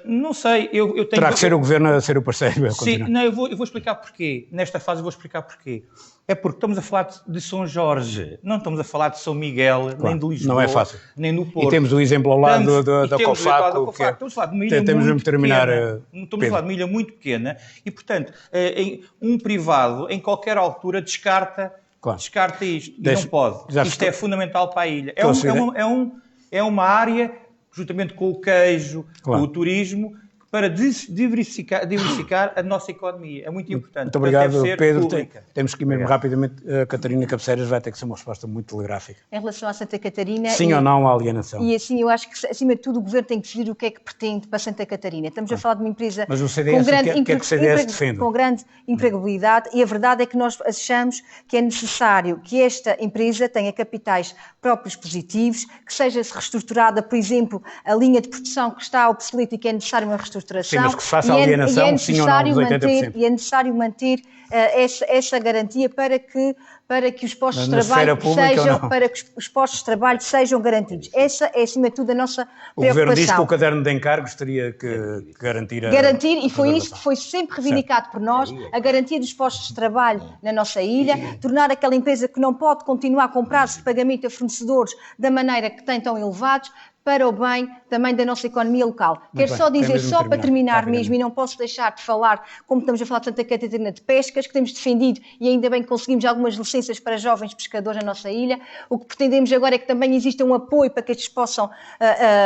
Não sei. Terá que ser o Governo a ser o parceiro. Sim, não, eu vou explicar porquê. Nesta fase eu vou explicar porquê. É porque estamos a falar de São Jorge, não estamos a falar de São Miguel, nem de Lisboa, não é fácil. Nem do Porto. E temos o exemplo ao lado da Cofaco. Estamos a falar de uma ilha muito pequena. Estamos a falar de uma ilha muito pequena e, portanto, um privado, em qualquer altura, descarta isto. E não pode. Isto é fundamental para a ilha. É uma área, juntamente com o queijo, com o turismo, para diversificar a nossa economia. É muito importante. Muito obrigado, Pedro. Temos que ir mesmo rapidamente. A Catarina Cabeceiras vai ter que ser uma resposta muito telegráfica. Em relação à Santa Catarina... Sim ou não à alienação? E assim, eu acho que, acima de tudo, o Governo tem que decidir o que é que pretende para Santa Catarina. Estamos a falar de uma empresa Mas o CDS, que é que o CDS defende? Com grande empregabilidade, e a verdade é que nós achamos que é necessário que esta empresa tenha capitais próprios positivos, que seja reestruturada, por exemplo, a linha de produção que está obsoleta e que é necessária uma reestruturação. Sim, mas que se faça a alienação, sim ou não, dos 80%. E é necessário manter essa garantia para que os postos de trabalho sejam garantidos. Essa é, acima de tudo, a nossa preocupação. O Governo diz que o caderno de encargos teria que garantir e foi isto que foi sempre reivindicado por nós, a garantia dos postos de trabalho na nossa ilha, tornar aquela empresa que não pode continuar a comprar-se de pagamento a fornecedores da maneira que tem tão elevados, para o bem também da nossa economia local. Quero só dizer, só para terminar mesmo, e não posso deixar de falar, como estamos a falar de Santa Catarina, de pescas, que temos defendido, e ainda bem que conseguimos algumas licenças para jovens pescadores na nossa ilha. O que pretendemos agora é que também exista um apoio para que estes possam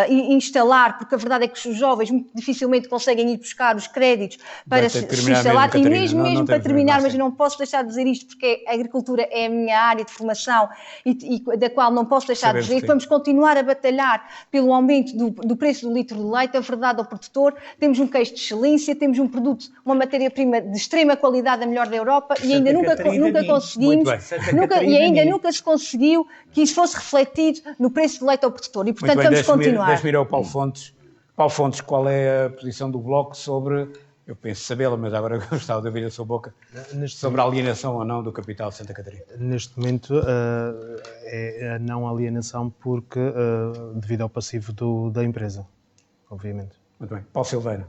instalar, porque a verdade é que os jovens muito dificilmente conseguem ir buscar os créditos para se instalar. E mesmo para terminar, mas não posso deixar de dizer isto, porque a agricultura é a minha área de formação e da qual não posso deixar de dizer, vamos continuar a batalhar pelo aumento do preço do litro de leite, a verdade ao produtor, temos um queijo de excelência, temos um produto, uma matéria-prima de extrema qualidade, a melhor da Europa, e ainda nunca conseguimos, nunca se conseguiu que isso fosse refletido no preço do leite ao produtor, e portanto vamos continuar. Deixe-me ir ao Paulo Fontes. Paulo Fontes, qual é a posição do Bloco sobre, eu penso sabê-la, mas agora gostava de ouvir a sua boca, sobre a alienação ou não do capital de Santa Catarina? Neste momento é a não alienação porque devido ao passivo da empresa, obviamente. Muito bem. Paulo Silveira.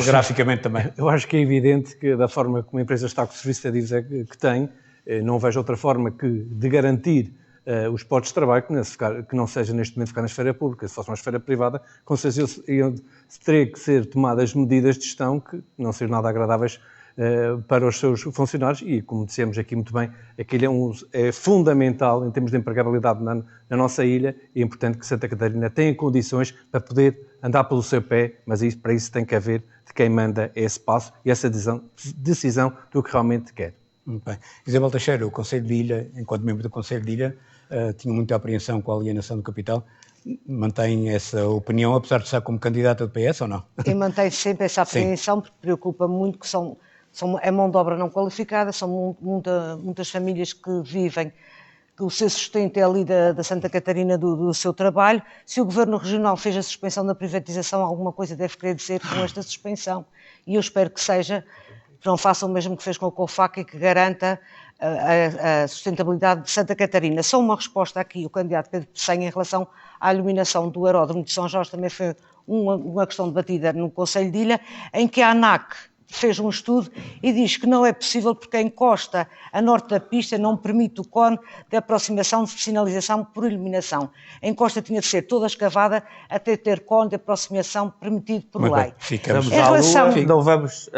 Graficamente também. Eu acho que é evidente que da forma como a empresa está com o serviço de dívida que tem, não vejo outra forma que de garantir os postos de trabalho que não seja neste momento ficar na esfera pública. Se fosse uma esfera privada, com certeza teria que ser tomadas medidas de gestão que não sejam nada agradáveis para os seus funcionários e, como dissemos aqui muito bem, aquilo é fundamental em termos de empregabilidade na nossa ilha e é importante que Santa Catarina tenha condições para poder andar pelo seu pé, mas para isso tem que haver de quem manda esse passo e essa decisão do que realmente quer. Muito bem. Isabel Teixeira, o Conselho de Ilha, enquanto membro do Conselho de Ilha, tinha muita apreensão com a alienação do capital. Mantém essa opinião, apesar de estar como candidata do PS ou não? Eu mantenho sempre essa apreensão, porque preocupa muito que são a mão de obra não qualificada, são muitas famílias que vivem que o seu sustento é ali da Santa Catarina do seu trabalho. Se o Governo Regional fez a suspensão da privatização, alguma coisa deve querer dizer com esta suspensão. E eu espero que seja, que não faça o mesmo que fez com a COFAC e que garanta a sustentabilidade de Santa Catarina. Só uma resposta aqui, o candidato Pedro Pessanha, em relação à iluminação do aeródromo de São Jorge, também foi uma questão debatida no Conselho de Ilha, em que a ANAC fez um estudo e diz que não é possível porque a encosta a norte da pista não permite o cone de aproximação de sinalização por iluminação. A encosta tinha de ser toda escavada até ter cone de aproximação permitido por lei. Bem, ficamos à lua, não vamos...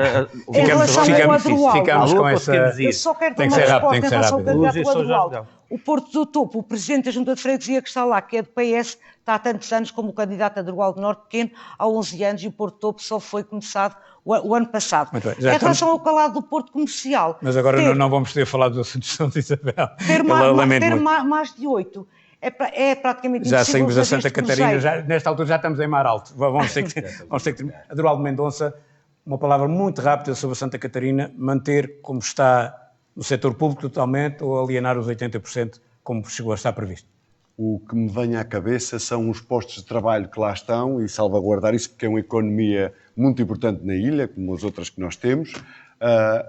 Em relação ao Adroaldo, ficamos com essa... Eu só quero ter uma resposta em relação ao candidato Adroaldo. O Porto do Topo, o presidente da Junta de Freguesia que está lá, que é do PS, está há tantos anos como o candidato Adroaldo Norte Pequeno, há 11 anos, e o Porto do Topo só foi começado o ano passado. Em relação ao calado do Porto Comercial... Mas agora não vamos ter falado do assunto de São Isabel. Ter mais de 8 é praticamente já impossível. Já saímos da Santa Catarina, nesta altura já estamos em mar alto. Vamos ter que terminar. Adroaldo Mendonça, uma palavra muito rápida sobre a Santa Catarina, manter como está no setor público totalmente ou alienar os 80% como chegou a estar previsto? O que me vem à cabeça são os postos de trabalho que lá estão e salvaguardar isso, porque é uma economia muito importante na ilha, como as outras que nós temos.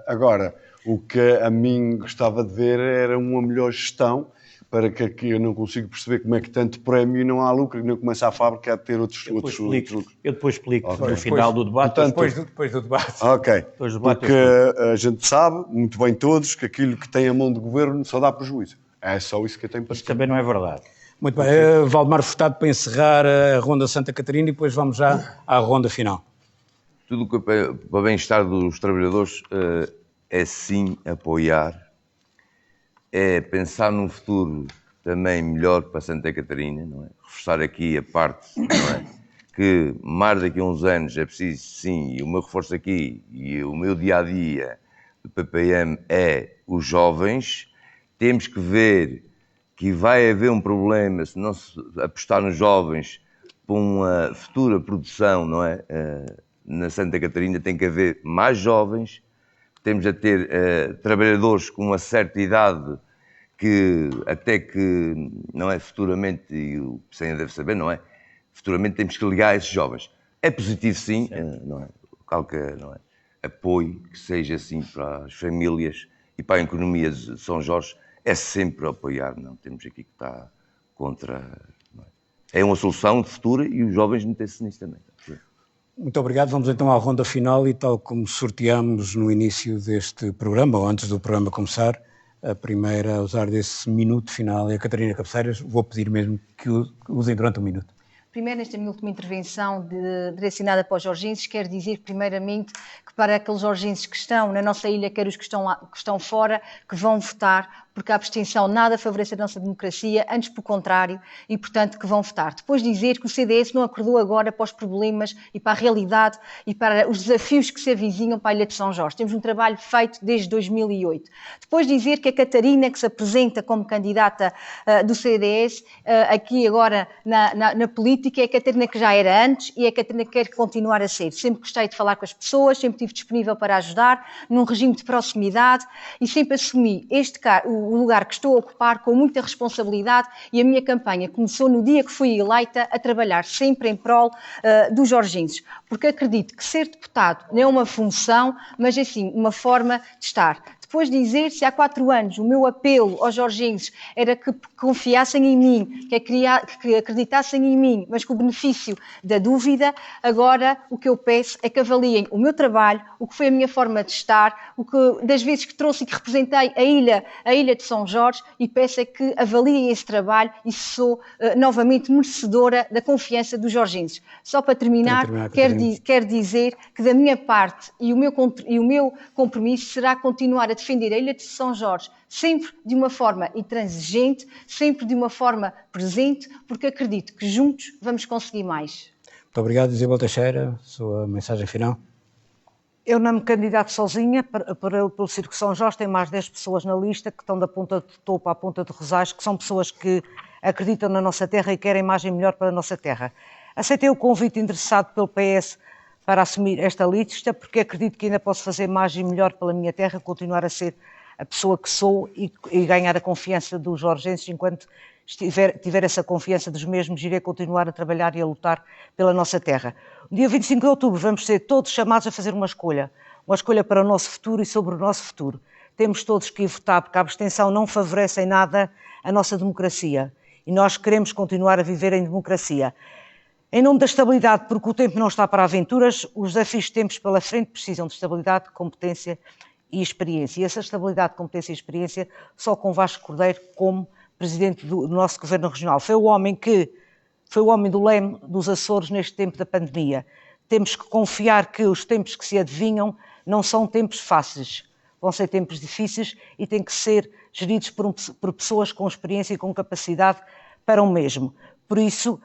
Agora, o que a mim gostava de ver era uma melhor gestão, para que aqui eu não consigo perceber como é que tanto prémio e não há lucro, e não começa a fábrica a ter outros lucros. Eu depois explico no final do debate. Portanto, depois do debate. Ok, porque a gente sabe, muito bem todos, que aquilo que tem a mão do governo só dá prejuízo. É só isso que eu tenho para dizer. Isso também não é verdade. Muito bem. Valdemar Furtado, para encerrar a ronda Santa Catarina e depois vamos já à ronda final. Tudo que para o bem-estar dos trabalhadores é sim apoiar, é pensar num futuro também melhor para Santa Catarina, não é? Reforçar aqui a parte, não é? Que mais daqui a uns anos é preciso, sim, e o meu reforço aqui e o meu dia-a-dia do PPM é os jovens. Temos que ver que vai haver um problema se não se apostar nos jovens para uma futura produção, não é? Na Santa Catarina tem que haver mais jovens, temos a ter trabalhadores com uma certa idade que até que, não é, futuramente, e o Pessanha deve saber, não é? Futuramente temos que ligar a esses jovens. É positivo sim, não é? Qualquer, não é? Apoio que seja assim para as famílias e para a economia de São Jorge é sempre apoiar, não temos aqui que estar contra, não é? É uma solução de futura e os jovens metem-se nisso também. Muito obrigado. Vamos então à ronda final e tal como sorteámos no início deste programa, ou antes do programa começar, a primeira a usar desse minuto final é a Catarina Cabeceiras. Vou pedir mesmo que usem durante um minuto. Primeiro, nesta minha última intervenção direcionada para os jorgenses, quero dizer, primeiramente, que para aqueles jorgenses que estão na nossa ilha, quer os que estão fora, que vão votar, porque a abstenção nada favorece a nossa democracia, antes pelo contrário, e portanto que vão votar. Depois dizer que o CDS não acordou agora para os problemas e para a realidade e para os desafios que se avizinham para a Ilha de São Jorge. Temos um trabalho feito desde 2008. Depois dizer que a Catarina, que se apresenta como candidata do CDS, aqui agora na política, é a Catarina que já era antes e é a Catarina que quer continuar a ser. Sempre gostei de falar com as pessoas, sempre estive disponível para ajudar, num regime de proximidade e sempre assumi o lugar que estou a ocupar com muita responsabilidade e a minha campanha começou no dia que fui eleita a trabalhar sempre em prol dos jorgenses, porque acredito que ser deputado não é uma função, mas é sim uma forma de estar. Depois dizer, se há 4 anos o meu apelo aos jorgenses era que confiassem em mim, que acreditassem em mim, mas com o benefício da dúvida, agora o que eu peço é que avaliem o meu trabalho, o que foi a minha forma de estar, o que das vezes que trouxe e que representei a ilha de São Jorge, e peço é que avaliem esse trabalho e sou novamente merecedora da confiança dos jorgenses. Só para terminar, quero dizer que da minha parte e o meu compromisso será continuar a defender a Ilha de São Jorge sempre de uma forma intransigente, sempre de uma forma presente, porque acredito que juntos vamos conseguir mais. Muito obrigado, Isabel Teixeira. Sua mensagem final. Eu não me candidato sozinha, pelo Circo São Jorge tem mais 10 pessoas na lista que estão da ponta de Topo à ponta de Rosais, que são pessoas que acreditam na nossa terra e querem imagem melhor para a nossa terra. Aceitei o convite interessado pelo PS para assumir esta lista, porque acredito que ainda posso fazer mais e melhor pela minha terra, continuar a ser a pessoa que sou e ganhar a confiança dos jorgenses. Enquanto tiver essa confiança dos mesmos, irei continuar a trabalhar e a lutar pela nossa terra. No dia 25 de outubro vamos ser todos chamados a fazer uma escolha para o nosso futuro e sobre o nosso futuro. Temos todos que ir votar, porque a abstenção não favorece em nada a nossa democracia. E nós queremos continuar a viver em democracia. Em nome da estabilidade, porque o tempo não está para aventuras, os desafios que temos pela frente precisam de estabilidade, competência e experiência. E essa estabilidade, competência e experiência só com Vasco Cordeiro como presidente do nosso governo regional. Foi o homem do leme dos Açores neste tempo da pandemia. Temos que confiar que os tempos que se adivinham não são tempos fáceis. Vão ser tempos difíceis e têm que ser geridos por pessoas com experiência e com capacidade para o mesmo. Por isso,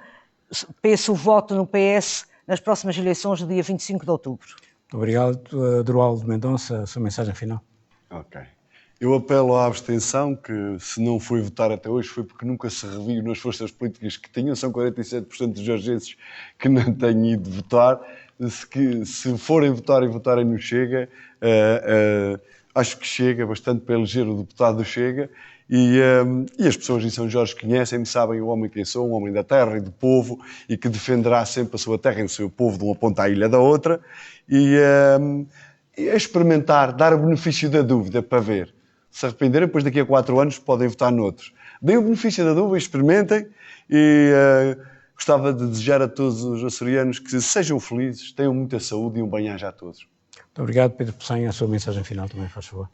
peço o voto no PS nas próximas eleições do dia 25 de outubro. Muito obrigado. Duroaldo Mendonça, a sua mensagem final. Ok. Eu apelo à abstenção, que se não foi votar até hoje foi porque nunca se reviu nas forças políticas que tinham. São 47% dos jorgenses que não têm ido votar. Se forem votar e votarem no Chega, acho que chega bastante para eleger o deputado do Chega. E as pessoas em São Jorge conhecem-me, sabem o homem que eu sou, um homem da terra e do povo, e que defenderá sempre a sua terra e o seu povo de uma ponta à ilha da outra. E a experimentar, dar o benefício da dúvida para ver. Se arrependerem, depois daqui a 4 anos podem votar noutros. Deem o benefício da dúvida, experimentem e gostava de desejar a todos os açorianos que sejam felizes, tenham muita saúde e um bem-aja a todos. Muito obrigado, Pedro Peçanha. A sua mensagem final também, faz favor.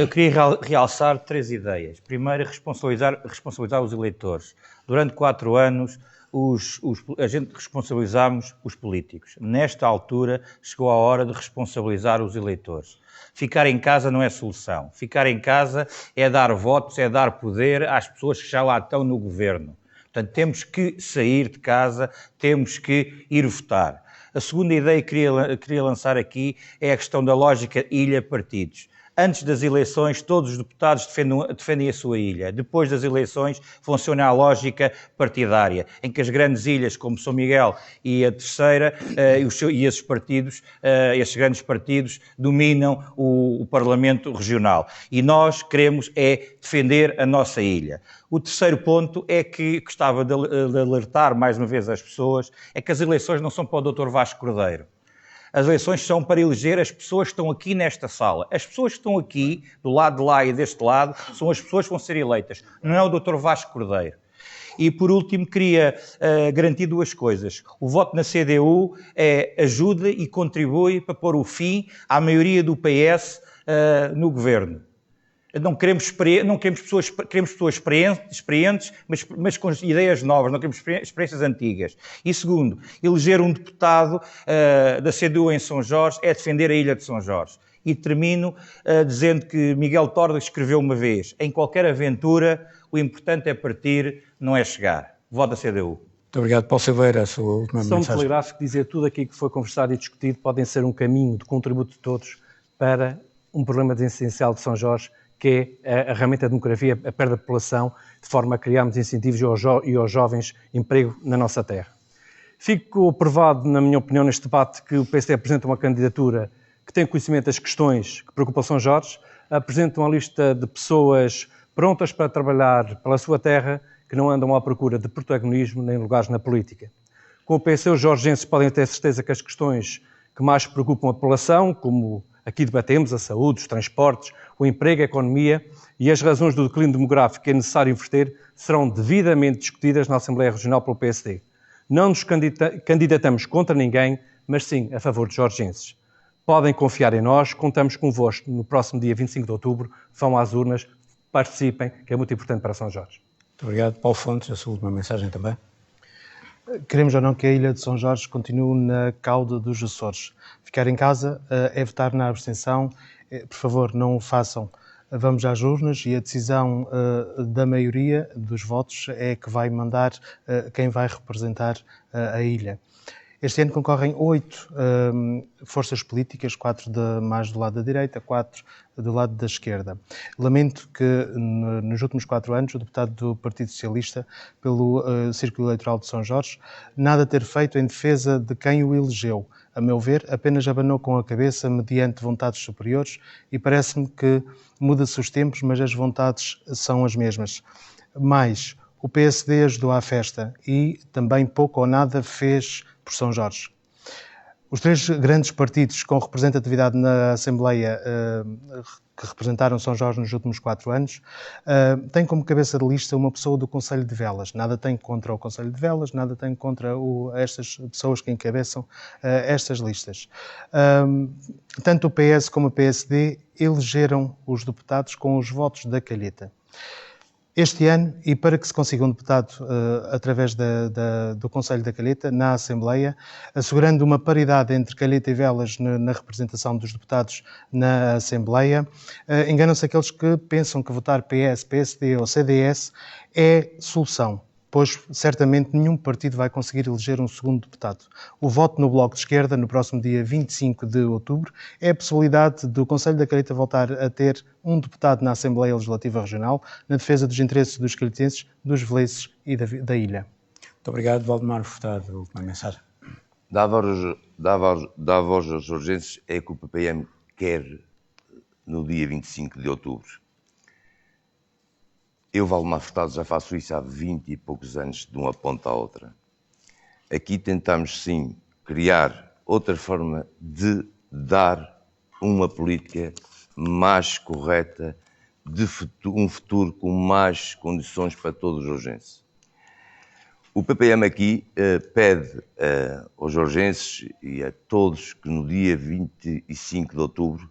Eu queria realçar 3 ideias. Primeiro, responsabilizar os eleitores. Durante 4 anos, a gente responsabilizámos os políticos. Nesta altura, chegou a hora de responsabilizar os eleitores. Ficar em casa não é solução. Ficar em casa é dar votos, é dar poder às pessoas que já lá estão no governo. Portanto, temos que sair de casa, temos que ir votar. A segunda ideia que queria lançar aqui é a questão da lógica ilha-partidos. Antes das eleições, todos os deputados defendem a sua ilha. Depois das eleições, funciona a lógica partidária, em que as grandes ilhas, como São Miguel e a Terceira, e esses grandes partidos, dominam o Parlamento regional. E nós queremos defender a nossa ilha. O terceiro ponto é que gostava de alertar mais uma vez as pessoas, é que as eleições não são para o Dr. Vasco Cordeiro. As eleições são para eleger as pessoas que estão aqui nesta sala. As pessoas que estão aqui, do lado de lá e deste lado, são as pessoas que vão ser eleitas. Não é o Dr. Vasco Cordeiro. E, por último, queria garantir 2 coisas. O voto na CDU ajuda e contribui para pôr o fim à maioria do PS no governo. Queremos pessoas experientes, mas com ideias novas, não queremos experiências antigas. E segundo, eleger um deputado da CDU em São Jorge é defender a ilha de São Jorge. E termino dizendo que Miguel Torga escreveu uma vez: em qualquer aventura, o importante é partir, não é chegar. Voto da CDU. Muito obrigado. Paulo Silveira, a sua última mensagem. São telegráfico dizer tudo aquilo que foi conversado e discutido podem ser um caminho de contributo de todos para um problema essencial de São Jorge, que é a ferramenta da demografia, a perda de população, de forma a criarmos incentivos e aos jovens emprego na nossa terra. Fico provado, na minha opinião, neste debate, que o PSD apresenta uma candidatura que tem conhecimento das questões que preocupam São Jorge, apresenta uma lista de pessoas prontas para trabalhar pela sua terra, que não andam à procura de protagonismo nem lugares na política. Com o PSD, os jorgenses podem ter certeza que as questões que mais preocupam a população, como aqui debatemos, a saúde, os transportes, o emprego, a economia e as razões do declínio demográfico que é necessário inverter, serão devidamente discutidas na Assembleia Regional pelo PSD. Não nos candidatamos contra ninguém, mas sim a favor dos jorgenses. Podem confiar em nós, contamos convosco no próximo dia 25 de outubro, vão às urnas, participem, que é muito importante para São Jorge. Muito obrigado. Paulo Fontes, a sua última mensagem também. Queremos ou não que a ilha de São Jorge continue na cauda dos Açores. Ficar em casa é votar na abstenção. Por favor, não o façam. Vamos às urnas e a decisão da maioria dos votos é que vai mandar quem vai representar a ilha. Este ano concorrem 8 forças políticas, 4 mais do lado da direita, 4 do lado da esquerda. Lamento que nos últimos 4 anos o deputado do Partido Socialista pelo Círculo Eleitoral de São Jorge nada ter feito em defesa de quem o elegeu. A meu ver, apenas abanou com a cabeça mediante vontades superiores e parece-me que muda-se os tempos, mas as vontades são as mesmas. Mas o PSD ajudou à festa e também pouco ou nada fez por São Jorge. Os 3 grandes partidos com representatividade na Assembleia que representaram São Jorge nos últimos 4 anos têm como cabeça de lista uma pessoa do Conselho de Velas. Nada tem contra o Conselho de Velas, nada tem contra estas pessoas que encabeçam estas listas. Tanto o PS como o PSD elegeram os deputados com os votos da calheta. Este ano, e para que se consiga um deputado através do Conselho da Calheta, na Assembleia, assegurando uma paridade entre calheta e velas na representação dos deputados na Assembleia, enganam-se aqueles que pensam que votar PS, PSD ou CDS é solução, pois certamente nenhum partido vai conseguir eleger um segundo deputado. O voto no Bloco de Esquerda, no próximo dia 25 de outubro, é a possibilidade do Conselho da Calheta voltar a ter um deputado na Assembleia Legislativa Regional, na defesa dos interesses dos calhetenses, dos veleses e da ilha. Muito obrigado, Valdemar Furtado. Uma mensagem. Da voz aos jorgenses é que o PPM quer no dia 25 de outubro. Eu, Valdemar Furtado, já faço isso há 20 e poucos anos, de uma ponta à outra. Aqui tentamos, sim, criar outra forma de dar uma política mais correta, de um futuro com mais condições para todos os jorgenses. O PPM aqui pede aos jorgenses e a todos que no dia 25 de outubro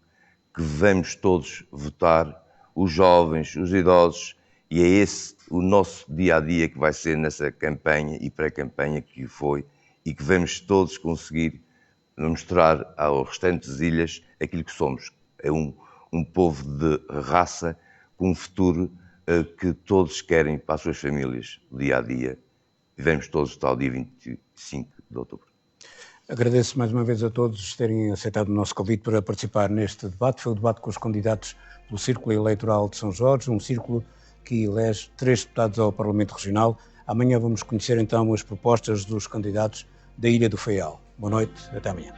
que vamos todos votar, os jovens, os idosos, e é esse o nosso dia-a-dia que vai ser nessa campanha e pré-campanha que foi e que vamos todos conseguir mostrar aos restantes ilhas aquilo que somos. É um povo de raça com um futuro que todos querem para as suas famílias, dia-a-dia. E vamos todos estar ao dia 25 de outubro. Agradeço mais uma vez a todos terem aceitado o nosso convite para participar neste debate. Foi o debate com os candidatos do Círculo Eleitoral de São Jorge, um círculo que elege 3 deputados ao Parlamento Regional. Amanhã vamos conhecer então as propostas dos candidatos da Ilha do Faial. Boa noite, até amanhã.